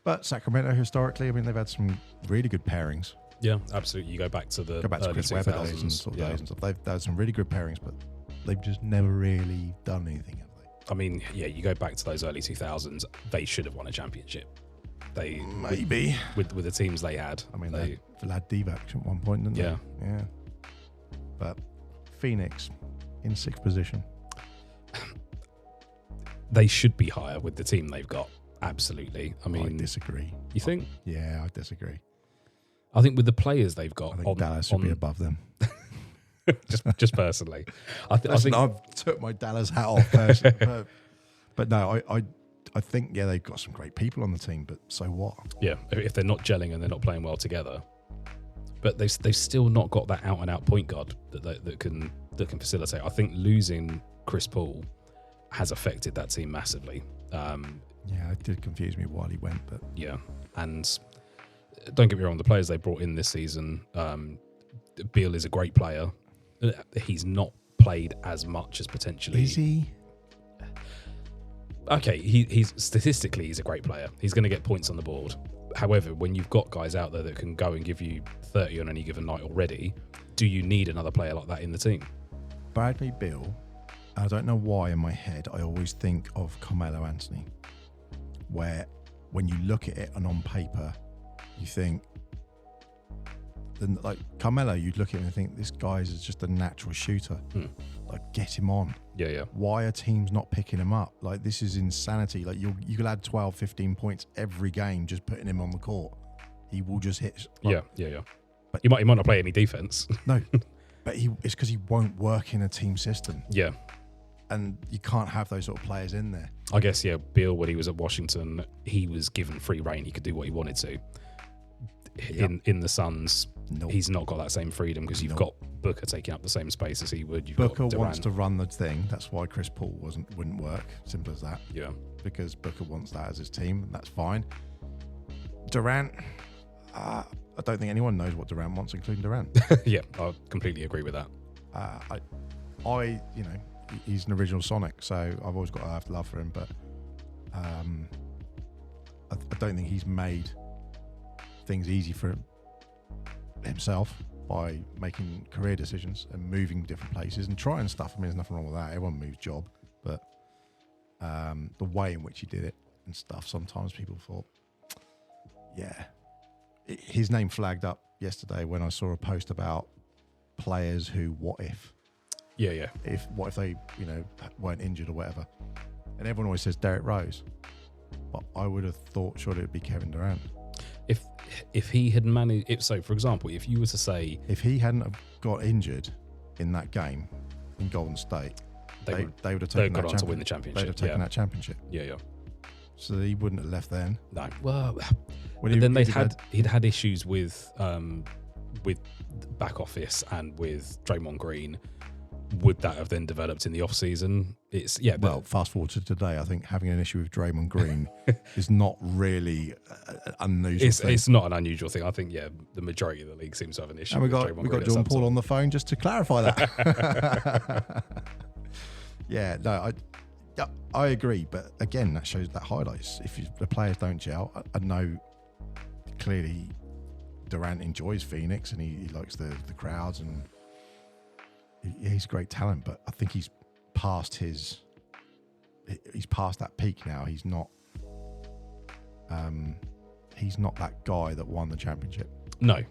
But Sacramento historically, I mean, they've had some really good pairings. Yeah, absolutely. You go back to Chris Webber days and stuff. They've had some really good pairings, but they've just never really done anything, have they? I mean, yeah, you go back to those early 2000s, they should have won a championship. They maybe with the teams they had. I mean, they Vlad Divac at one point, didn't they? Yeah. But Phoenix in 6th position. They should be higher with the team they've got. Absolutely. I mean, I disagree. You think? Yeah, I disagree. I think with the players they've got, I think Dallas should be above them. just personally, I think I've took my Dallas hat off personally, but no, I think they've got some great people on the team, but so what? Yeah, if they're not gelling and they're not playing well together, but they've still not got that out and out point guard that can facilitate. I think losing Chris Paul has affected that team massively. Yeah, it did confuse me while he went, but yeah, and don't get me wrong, the players they brought in this season, Beal is a great player. He's not played as much as potentially. Is he? Okay, he's statistically he's a great player. He's going to get points on the board. However, when you've got guys out there that can go and give you 30 on any given night already, do you need another player like that in the team? Bradley Beal, I don't know why in my head I always think of Carmelo Anthony, where when you look at it and on paper, you think, then like Carmelo, you'd look at him and think this guy is just a natural shooter. Like, get him on. Yeah. Why are teams not picking him up? Like, this is insanity. Like, you could add 12, 15 points every game just putting him on the court. He will just hit. Like, yeah. But you might not play any defense. No. But it's because he won't work in a team system. Yeah. And you can't have those sort of players in there. I guess, yeah, Beal, when he was at Washington, he was given free reign. He could do what he wanted to. In the Suns, he's not got that same freedom because you've got Booker taking up the same space as he would. Booker wants to run the thing. That's why Chris Paul wouldn't work. Simple as that. Yeah. Because Booker wants that as his team, and that's fine. Durant, I don't think anyone knows what Durant wants, including Durant. Yeah, I completely agree with that. He's an original Sonic, so I've always got to have love for him, but I don't think he's made things easy for himself by making career decisions and moving different places and trying stuff. I mean, there's nothing wrong with that. Everyone moves job, but the way in which he did it and stuff, sometimes people thought, his name flagged up yesterday when I saw a post about players who what if. Yeah. What if they, weren't injured or whatever? And everyone always says Derrick Rose, but I would have thought surely it would be Kevin Durant. If he had managed, for example, if you were to say, if he hadn't have got injured in that game in Golden State, they would have taken that to win the championship. They'd have taken that championship. Yeah. So he wouldn't have left then. No. Well, then he'd had issues with back office and with Draymond Green. Would that have then developed in the off season? Well, fast forward to today. I think having an issue with Draymond Green is not really an unusual thing. It's not an unusual thing. I think the majority of the league seems to have an issue. And we got Jordan Paul on the phone just to clarify that. I agree. But again, that shows that highlights. If the players don't gel, I know clearly Durant enjoys Phoenix and he likes the crowds and. He's a great talent, but I think he's past that peak now. He's not that guy that won the championship. No,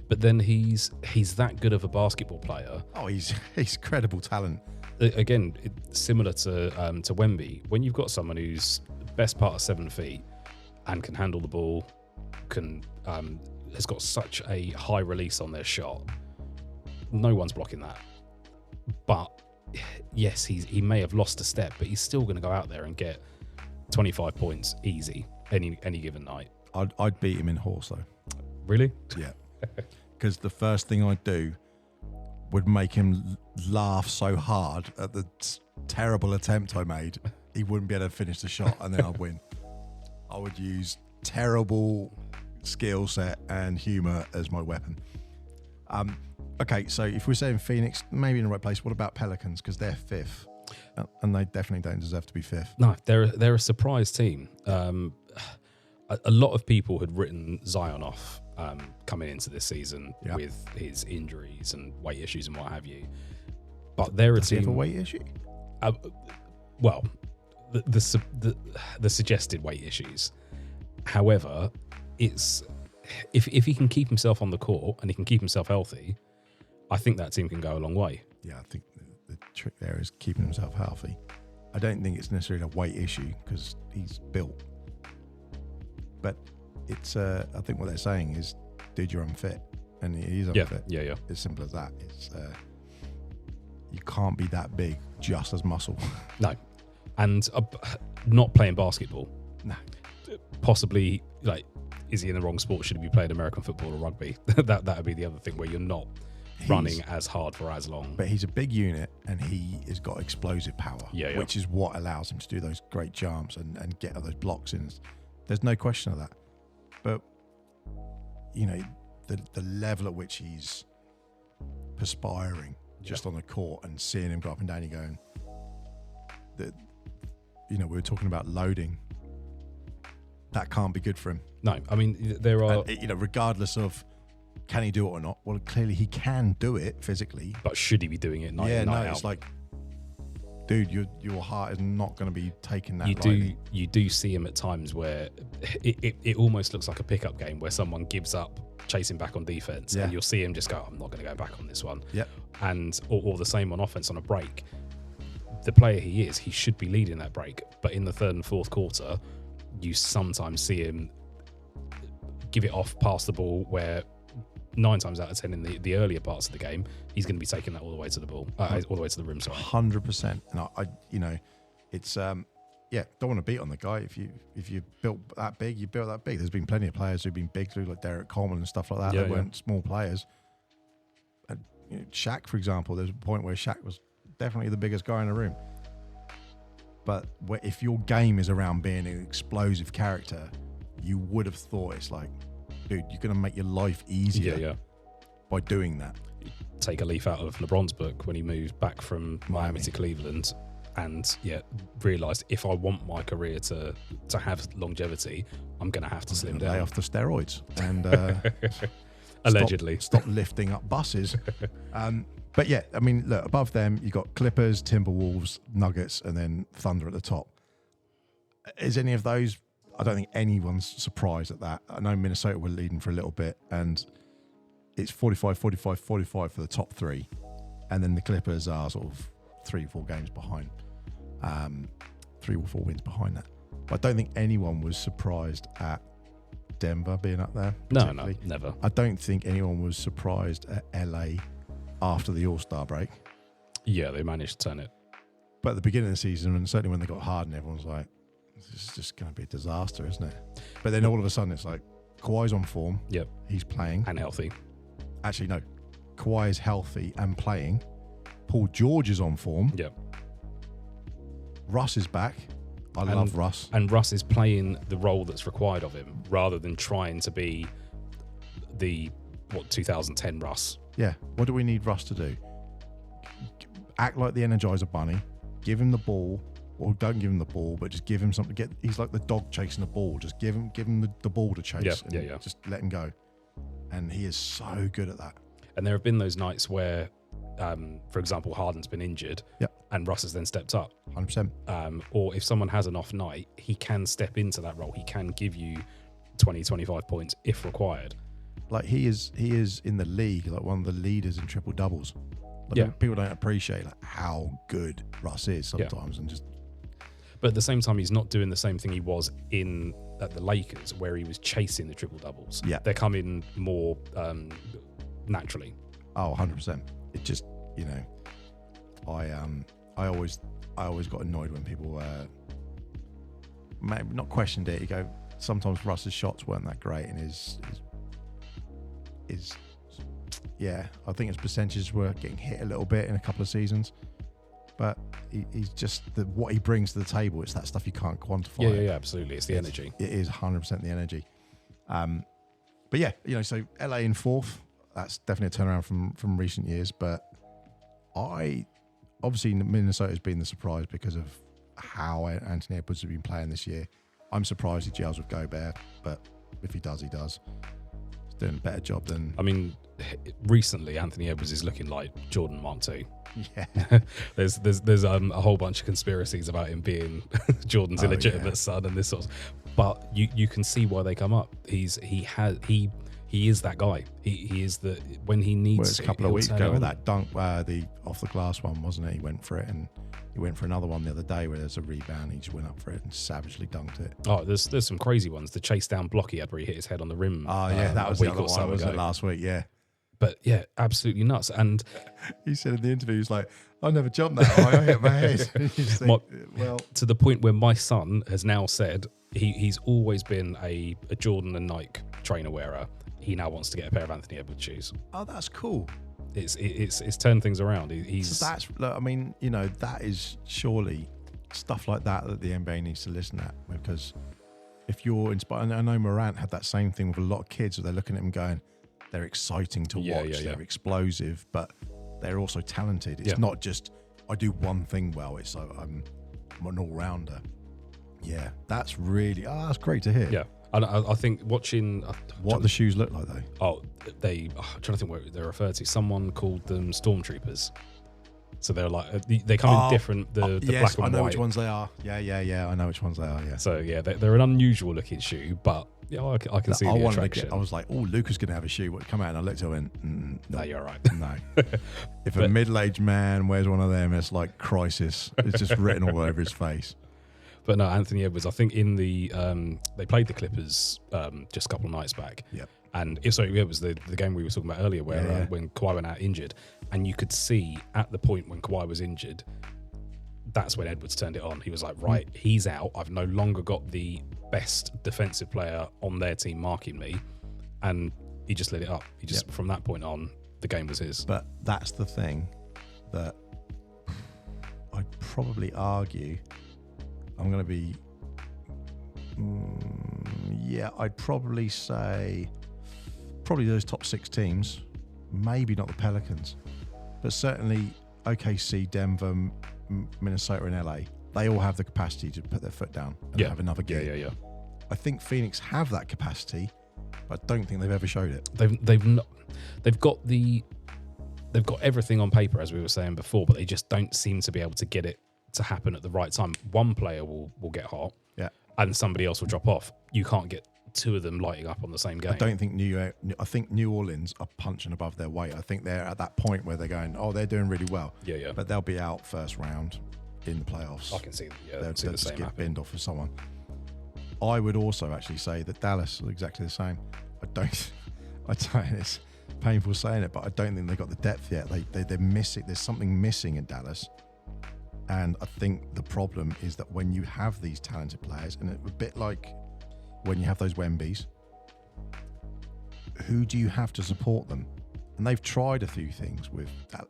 but then he's that good of a basketball player. Oh, he's credible talent. Again, similar to Wemby. When you've got someone who's best part of 7 feet and can handle the ball, has got such a high release on their shot, no one's blocking that. But yes, he may have lost a step, but he's still going to go out there and get 25 points easy any given night. I'd beat him in horse though. Really? Yeah. Because the first thing I'd do would make him laugh so hard at the terrible attempt I made, he wouldn't be able to finish the shot, and then I'd win. I would use terrible skill set and humour as my weapon. Okay, so if we're saying Phoenix, maybe in the right place, what about Pelicans? Because they're 5th, and they definitely don't deserve to be 5th. No, they're a surprise team. A lot of people had written Zion off coming into this season with his injuries and weight issues and what have you. But they're a team. Does he have a weight issue? Well, the suggested weight issues. However, it's if he can keep himself on the court and he can keep himself healthy, I think that team can go a long way. Yeah, I think the trick there is keeping himself healthy. I don't think it's necessarily a weight issue because he's built. But it's, I think what they're saying is, dude, you're unfit. And he is unfit. Yeah. As simple as that. It's you can't be that big just as muscle. No. And not playing basketball. No. Possibly, is he in the wrong sport? Should he be playing American football or rugby? That would be the other thing where you're not running as hard for as long. But he's a big unit and he has got explosive power, which is what allows him to do those great jumps and get those blocks in. There's no question of that. But, the level at which he's perspiring just on the court and seeing him go up and down, you're going, we were talking about loading. That can't be good for him. No, I mean, there are... And, regardless of can he do it or not, well, clearly he can do it physically. But should he be doing it night in, night out? It's like, dude, your heart is not going to be taking that lightly. You do see him at times where it almost looks like a pickup game where someone gives up chasing back on defense, and you'll see him just go, I'm not going to go back on this one. Yep. And or the same on offense on a break. The player he should be leading that break. But in the third and fourth quarter, you sometimes see him give it off, pass the ball where 9 times out of 10 in the earlier parts of the game, he's going to be taking that all the way to the ball, all the way to the rim. Sorry, 100%. And it's don't want to beat on the guy. If you built that big, you built that big. There's been plenty of players who've been big through, like Derek Coleman and stuff like that. They weren't small players. And Shaq, for example, there's a point where Shaq was definitely the biggest guy in the room. But if your game is around being an explosive character, you would have thought it's like, dude, you're going to make your life easier by doing that. Take a leaf out of LeBron's book when he moved back from Miami to Cleveland, and realised if I want my career to have longevity, I'm going to have to slim down. Lay off the steroids and allegedly stop lifting up buses. But yeah, I mean, look, above them, you got Clippers, Timberwolves, Nuggets, and then Thunder at the top. Is any of those, I don't think anyone's surprised at that. I know Minnesota were leading for a little bit, and it's 45-45-45 for the top three. And then the Clippers are sort of 3 or 4 games behind, 3 or 4 wins behind that. But I don't think anyone was surprised at Denver being up there. No, never. I don't think anyone was surprised at LA after the All-Star break. Yeah, they managed to turn it. But at the beginning of the season, and certainly when they got Harden, everyone's like, this is just going to be a disaster, isn't it? But then all of a sudden it's like, Kawhi's on form. Yep. He's playing. And healthy. Actually, no. Kawhi is healthy and playing. Paul George is on form. Yep. Russ is back. I love Russ. And Russ is playing the role that's required of him rather than trying to be the 2010 Russ. Yeah. What do we need Russ to do? Act like the Energizer Bunny. Give him the ball, or don't give him the ball, but just give him something. He's like the dog chasing the ball. Just give him the ball to chase. Yeah. Just let him go. And he is so good at that. And there have been those nights where, for example, Harden's been injured, and Russ has then stepped up. 100%. Or if someone has an off night, he can step into that role. He can give you 20, 25 points if required. Like he is in the league, like one of the leaders in triple doubles. Like people don't appreciate how good Russ is sometimes, and just. But at the same time, he's not doing the same thing he was at the Lakers, where he was chasing the triple doubles. Yeah, they're coming more naturally. Oh, 100%. It just, I always got annoyed when people maybe not questioned it. You go, sometimes Russ's shots weren't that great, and his I think his percentages were getting hit a little bit in a couple of seasons. But he's just what he brings to the table. It's that stuff you can't quantify. Yeah, absolutely. It's the energy. It is 100% the energy. But yeah, so LA in 4th. That's definitely a turnaround from recent years. But obviously Minnesota's been the surprise because of how Anthony Edwards has been playing this year. I'm surprised he gels with Gobert, but if he does, he does. He's doing a better job than. I mean, recently Anthony Edwards is looking like Jordan Mark II. Yeah, there's a whole bunch of conspiracies about him being Jordan's illegitimate son and this sort of, but you can see why they come up. He is that guy. He is the when he needs. Well, it's a couple of weeks ago with that dunk, the off the glass one, wasn't it? He went for it, and he went for another one the other day where there's a rebound. He just went up for it and savagely dunked it. Oh, there's some crazy ones. The chase down block he had where he hit his head on the rim. Oh yeah, that was the other one. Was it last week? Yeah. But yeah, absolutely nuts. And he said in the interview, he was like, I never jumped that high, I hit my head. Think, to the point where my son has now said he's always been a Jordan and Nike trainer wearer. He now wants to get a pair of Anthony Edwards shoes. Oh, that's cool. It's turned things around. That is surely stuff like that the NBA needs to listen at, because if you're inspired, I know Morant had that same thing with a lot of kids where they're looking at him going, they're exciting to watch. They're explosive, but they're also talented. It's not just I do one thing well. It's I'm an all-rounder. Yeah, that's really that's great to hear. Yeah, and I think watching what the shoes look like though. Oh, I'm trying to think what they're referred to. Someone called them Stormtroopers. So they're like they come in different the yes, black and white. I know which ones they are. Yeah. I know which ones they are. Yeah. So yeah, they're an unusual looking shoe, but I can see the attraction. I was like, oh, Luca's going to have a shoe. What come out? And I looked at it and went, no, you're right. No. If a middle-aged man wears one of them, it's like crisis. It's just written all over his face. But no, Anthony Edwards, I think in the they played the Clippers just a couple of nights back. Yep. And it was the game we were talking about earlier where when Kawhi went out injured, and you could see at the point when Kawhi was injured, that's when Edwards turned it on. He was like, right, he's out. I've no longer got the best defensive player on their team marking me. And he just lit it up. He just, from that point on, the game was his. But that's the thing that I'd probably argue. I'm going to be, I'd probably say probably those top 6 teams, maybe not the Pelicans, but certainly OKC, Denver, Minnesota and LA, they all have the capacity to put their foot down and have another game. Yeah. I think Phoenix have that capacity, but I don't think they've ever showed it. They've got everything on paper, as we were saying before, but they just don't seem to be able to get it to happen at the right time. One player will get hot, and somebody else will drop off. You can't get 2 of them lighting up on the same game. I don't think I think New Orleans are punching above their weight. I think they're at that point where they're going, they're doing really well. Yeah. But they'll be out first round in the playoffs. I can see. They'll see the just same get happen. binned off of someone. I would also actually say that Dallas are exactly the same. I don't. It's painful saying it, but I don't think they've got the depth yet. They're missing. There's something missing in Dallas. And I think the problem is that when you have these talented players, and it's a bit like when you have those Wembies, who do you have to support them? And they've tried a few things with that,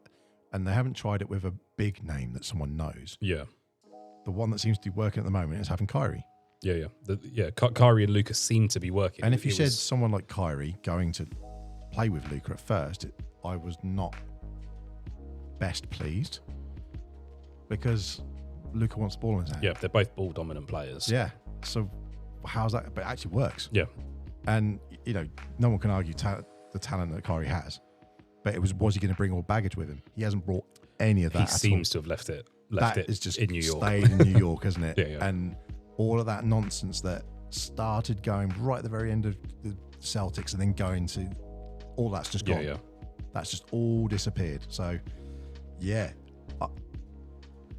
and they haven't tried it with a big name that someone knows. Yeah. The one that seems to be working at the moment is having Kyrie. Yeah. Kyrie and Luka seem to be working. And if you said someone like Kyrie going to play with Luka at first, I was not best pleased because Luka wants the ball in his hand. Yeah, they're both ball dominant players. Yeah. So how's that? But it actually works. Yeah. And, no one can argue the talent that Kyrie has. But was he going to bring all baggage with him? He hasn't brought any of that. He seems to have left it is just in New York. Stayed in New York, isn't it? Yeah. And all of that nonsense that started going right at the very end of the Celtics and then going to all that's just gone. Yeah. That's just all disappeared. So,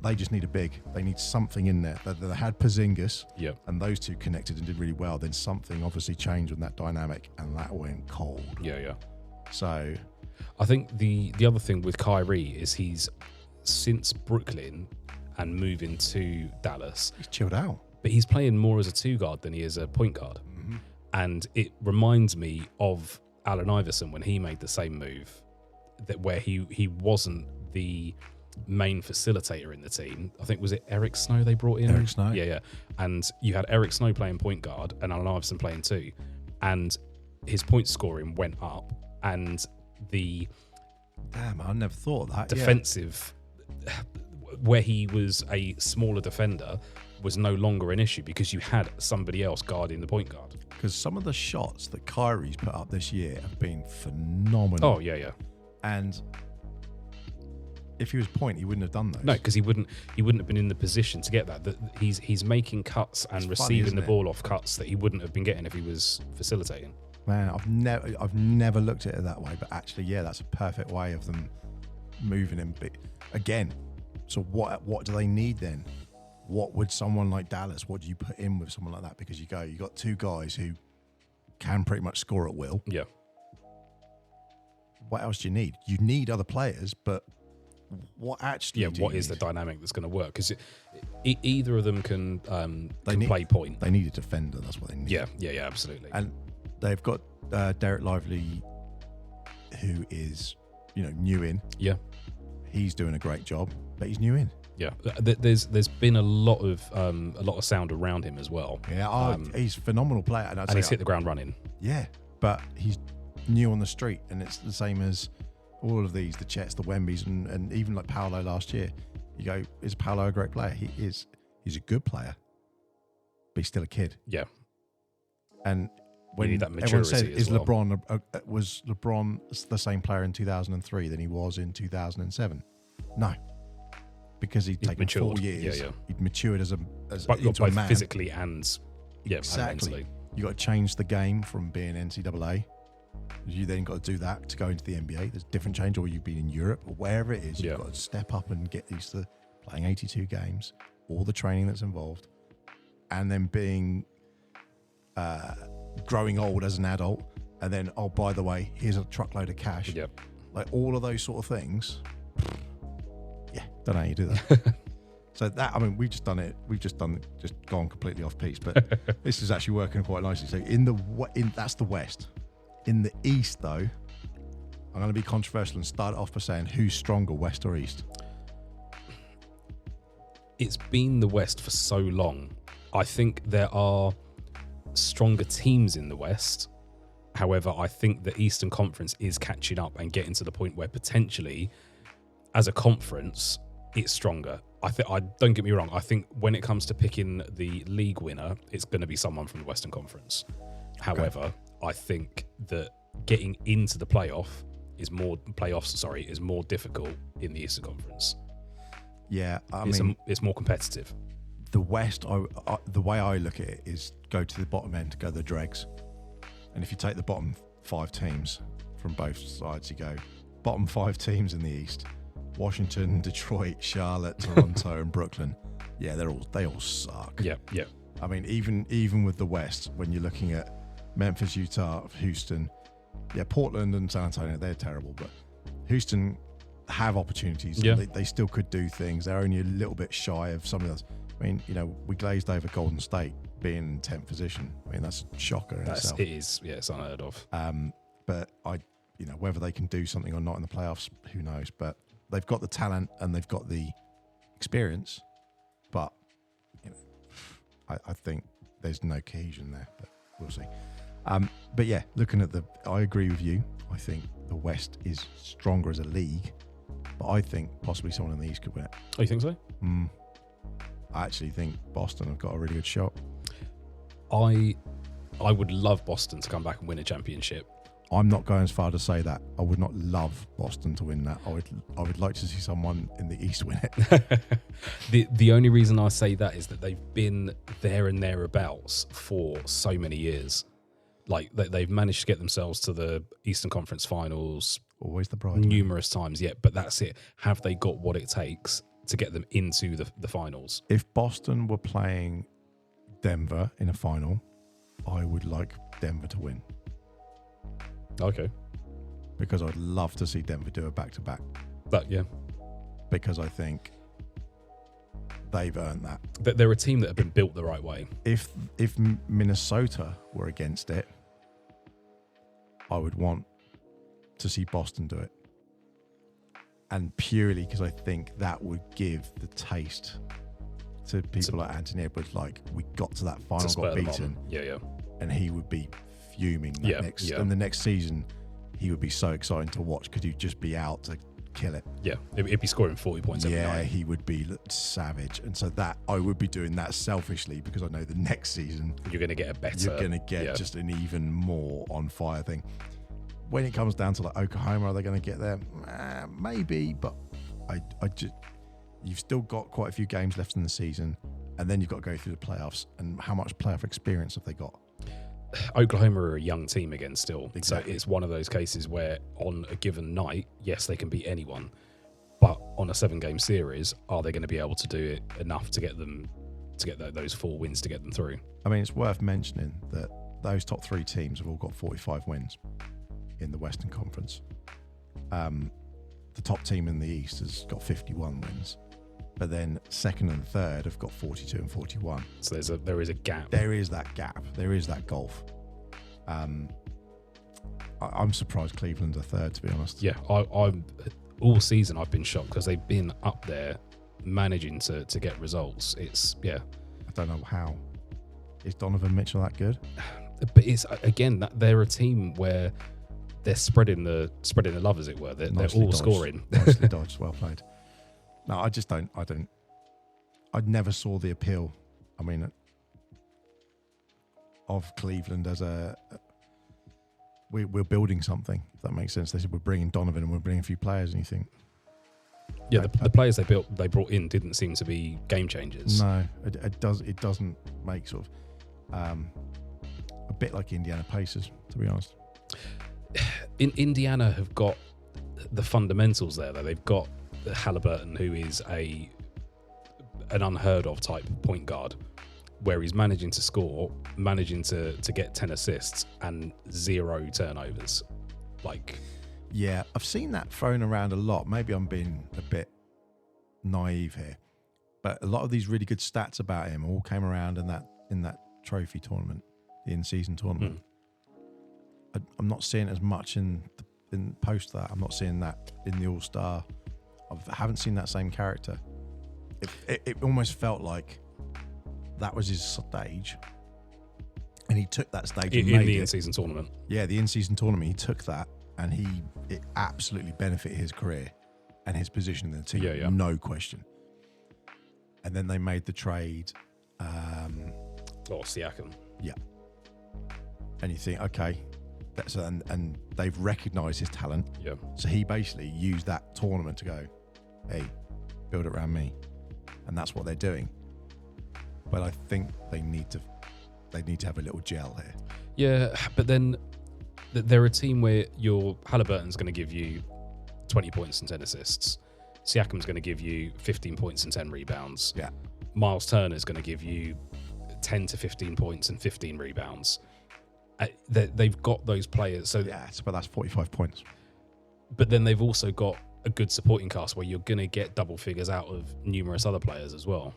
they just need a big. They need something in there. They had Porzingis, and those two connected and did really well. Then something obviously changed with that dynamic, and that went cold. Yeah. So, I think the other thing with Kyrie is he's since Brooklyn and moving to Dallas, he's chilled out. But he's playing more as a 2 guard than he is a point guard. Mm-hmm. And it reminds me of Allen Iverson when he made the same move, that where he wasn't the main facilitator in the team. I think, was it Eric Snow they brought in? Eric Snow. Yeah. And you had Eric Snow playing point guard and Allen Iverson playing 2. And his point scoring went up, and the I never thought of that. Defensive, where he was a smaller defender, was no longer an issue because you had somebody else guarding the point guard. Because some of the shots that Kyrie's put up this year have been phenomenal. Oh, yeah. And if he was point, he wouldn't have done those. No, because he wouldn't have been in the position to get that. He's making cuts and receiving the ball off cuts that he wouldn't have been getting if he was facilitating. Man, I've never looked at it that way, but actually, that's a perfect way of them moving him. But again, so what do they need then? What would someone like Dallas, what do you put in with someone like that? Because you got 2 guys who can pretty much score at will. Yeah. What else do you need? You need other players, but what actually what is the dynamic that's going to work? Because either of them can play point. They need a defender. That's what they need. Yeah, absolutely. And they've got Derek Lively, who is, new in. Yeah. He's doing a great job, but he's new in. Yeah, there's been a lot of sound around him as well. Yeah, he's a phenomenal player, and he's hit the ground running. Yeah, but he's new on the street, and it's the same as all of these, the Chets, the Wembies, and even like Paolo last year. You go, is Paolo a great player? He is. He's a good player, but he's still a kid. Yeah, and when that everyone said, as well. Was LeBron the same player in 2003 than he was in 2007? No. Because he'd taken matured. 4 years. Yeah. He'd matured as into a man. Physically and exactly. And You got to change the game from being NCAA. You then got to do that to go into the NBA. There's a different change, or you've been in Europe or wherever it is. You've got to step up and get used to playing 82 games, all the training that's involved, and then being growing old as an adult And then, oh, by the way, here's a truckload of cash. Yep. Like all of those sort of things. Yeah, don't know how you do that. So that, I mean, we've just gone completely off piece, but this is actually working quite nicely. So that's the West. In the East, though, I'm going to be controversial and start off by saying who's stronger, West or East? It's been the West for so long. I think there are stronger teams in the West. However, I think the Eastern Conference is catching up and getting to the point where potentially, as a conference, it's stronger. Don't get me wrong. I think when it comes to picking the league winner, it's going to be someone from the Western Conference. However, I think that getting into the playoffs is more difficult in the Eastern Conference. Yeah, it's more competitive. The West, the way I look at it is go to the bottom end, go the dregs. And if you take the bottom 5 teams from both sides, you go bottom 5 teams in the East: Washington, Detroit, Charlotte, Toronto, and Brooklyn. Yeah, they all suck. Yeah. I mean, even with the West, when you're looking at Memphis, Utah, Houston, Portland and San Antonio, they're terrible. But Houston have opportunities. Yeah. They still could do things. They're only a little bit shy of some of those. I mean, we glazed over Golden State being in 10th position. I mean, that's a shocker in itself. It is. Yeah, it's unheard of. But whether they can do something or not in the playoffs, who knows? But they've got the talent and they've got the experience. But I think there's no cohesion there. But we'll see. But yeah, looking at I agree with you. I think the West is stronger as a league, but I think possibly someone in the East could win it. Oh, you think so? I actually think Boston have got a really good shot. I would love Boston to come back and win a championship. I'm not going as far to say that. I would not love Boston to win that. I would like to see someone in the East win it. The only reason I say that is that they've been there and thereabouts for so many years. Like they've managed to get themselves to the Eastern Conference Finals. Always the bride. Numerous times, yeah. But that's it. Have they got what it takes to get them into the finals? If Boston were playing Denver in a final, I would like Denver to win. Okay. Because I'd love to see Denver do a back-to-back. Yeah. Because I think they've earned that. They're a team that have been built the right way. If Minnesota were against it, I would want to see Boston do it. And purely because I think that would give the taste to people like Anthony Edwards, like, we got to that final, got beaten. Yeah. And he would be fuming and the next season he would be so exciting to watch because he'd just be out to kill it. Yeah, it'd be scoring 40 points every night. Yeah, he would be savage. And so that I would be doing that selfishly because I know the next season you're going to get just an even more on fire thing. When it comes down to like Oklahoma, are they going to get there? Maybe, but I just, you've still got quite a few games left in the season, and then you've got to go through the playoffs. And how much playoff experience have they got? Oklahoma are a young team again still. Exactly. So it's one of those cases where on a given night, yes, they can beat anyone. But on a 7-game series, are they going to be able to do it enough to get those 4 wins to get them through? I mean, it's worth mentioning that those top 3 teams have all got 45 wins in the Western Conference. The top team in the East has got 51 wins. But then second and third have got 42 and 41. So there is a gap. There is that gap. There is that gulf. I'm surprised Cleveland's a third, to be honest. Yeah, I'm all season I've been shocked because they've been up there managing to get results. I don't know how. Is Donovan Mitchell that good? But it's again that they're a team where they're spreading the love, as it were. They're all dodged. scoring. Nicely dodged. Well played. No, I never saw the appeal. I mean, of Cleveland as we're building something. If that makes sense. They said we're bringing Donovan and we're bringing a few players, and you think, yeah, the players they brought in didn't seem to be game changers. No, it doesn't make sort of a bit like Indiana Pacers, to be honest. Indiana have got the fundamentals there, though. They've got Halliburton, who is an unheard of type point guard. where he's managing to score, managing to get 10 assists and 0 turnovers. Like, yeah, I've seen that thrown around a lot. Maybe I'm being a bit naive here, but a lot of these really good stats about him all came around in that trophy tournament, the in-season tournament. I'm not seeing as much in post that. I'm not seeing that in the All-Star. I haven't seen that same character. It almost felt like that was his stage, and he took that stage in the in-season tournament. Yeah, the in-season tournament, he took that, and it absolutely benefited his career and his position in the team, no question. And then they made the trade. Siakam. Yeah. And you think, okay, and they've recognised his talent. Yeah. So he basically used that tournament to go, hey, build it around me, and that's what they're doing. But I think they need to have a little gel here. Yeah, but then they're a team where your Halliburton's going to give you 20 points and 10 assists. Siakam's going to give you 15 points and 10 rebounds. Yeah. Miles Turner's going to give you 10 to 15 points and 15 rebounds. They've got those players. So yeah, but that's 45 points. But then they've also got a good supporting cast where you're going to get double figures out of numerous other players as well.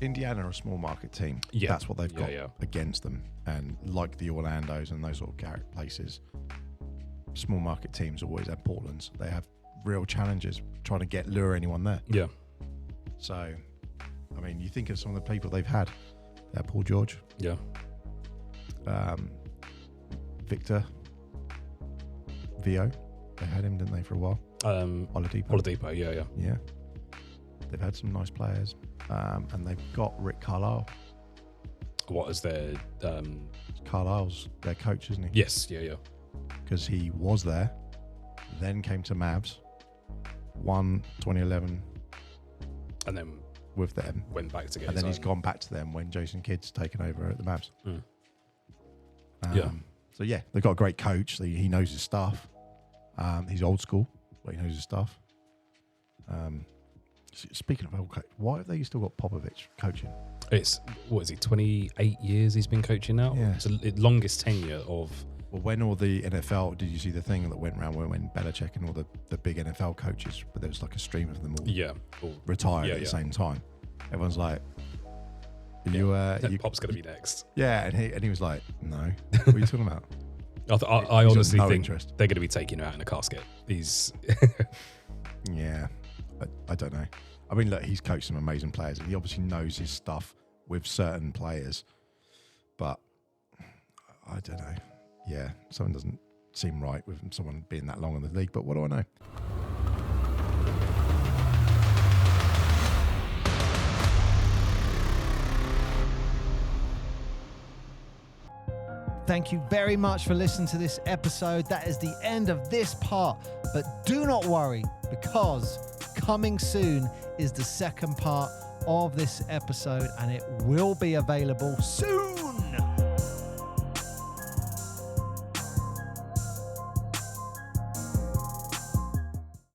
Indiana are a small market team. Yeah. That's what they've got against them. And like the Orlandos and those sort of places, small market teams always have Portland's. They have real challenges trying to lure anyone there. Yeah. So, I mean, you think of some of the people they've had. They had Paul George. Yeah. Victor. Vio. They had him, didn't they, for a while? Oladipo, yeah. Yeah. They've had some nice players. And they've got Rick Carlisle. What is their... Carlisle's their coach, isn't he? Yes, yeah. Because he was there, then came to Mavs, won 2011. And then... with them. Went back to get And then he's gone back to them when Jason Kidd's taken over at the Mavs. Yeah. So, yeah, they've got a great coach. He knows his stuff. He's old school, but he knows his stuff. Speaking of old coach, why have they still got Popovich coaching? It's, 28 years he's been coaching now? Yeah. It's the longest tenure of... Well, when all the NFL, did you see the thing that went around when Belichick and all the big NFL coaches, but there was like a stream of them all retired at the same time. Everyone's like, Pop's going to be next. Yeah, and he was like, no, what are you talking about? I honestly think interest. They're going to be taking him out in a casket. Yeah, I don't know. I mean, look, he's coached some amazing players, and he obviously knows his stuff with certain players. But I don't know. Yeah, something doesn't seem right with someone being that long in the league. But what do I know? Thank you very much for listening to this episode. That is the end of this part. But do not worry, because coming soon is the second part of this episode, and it will be available soon.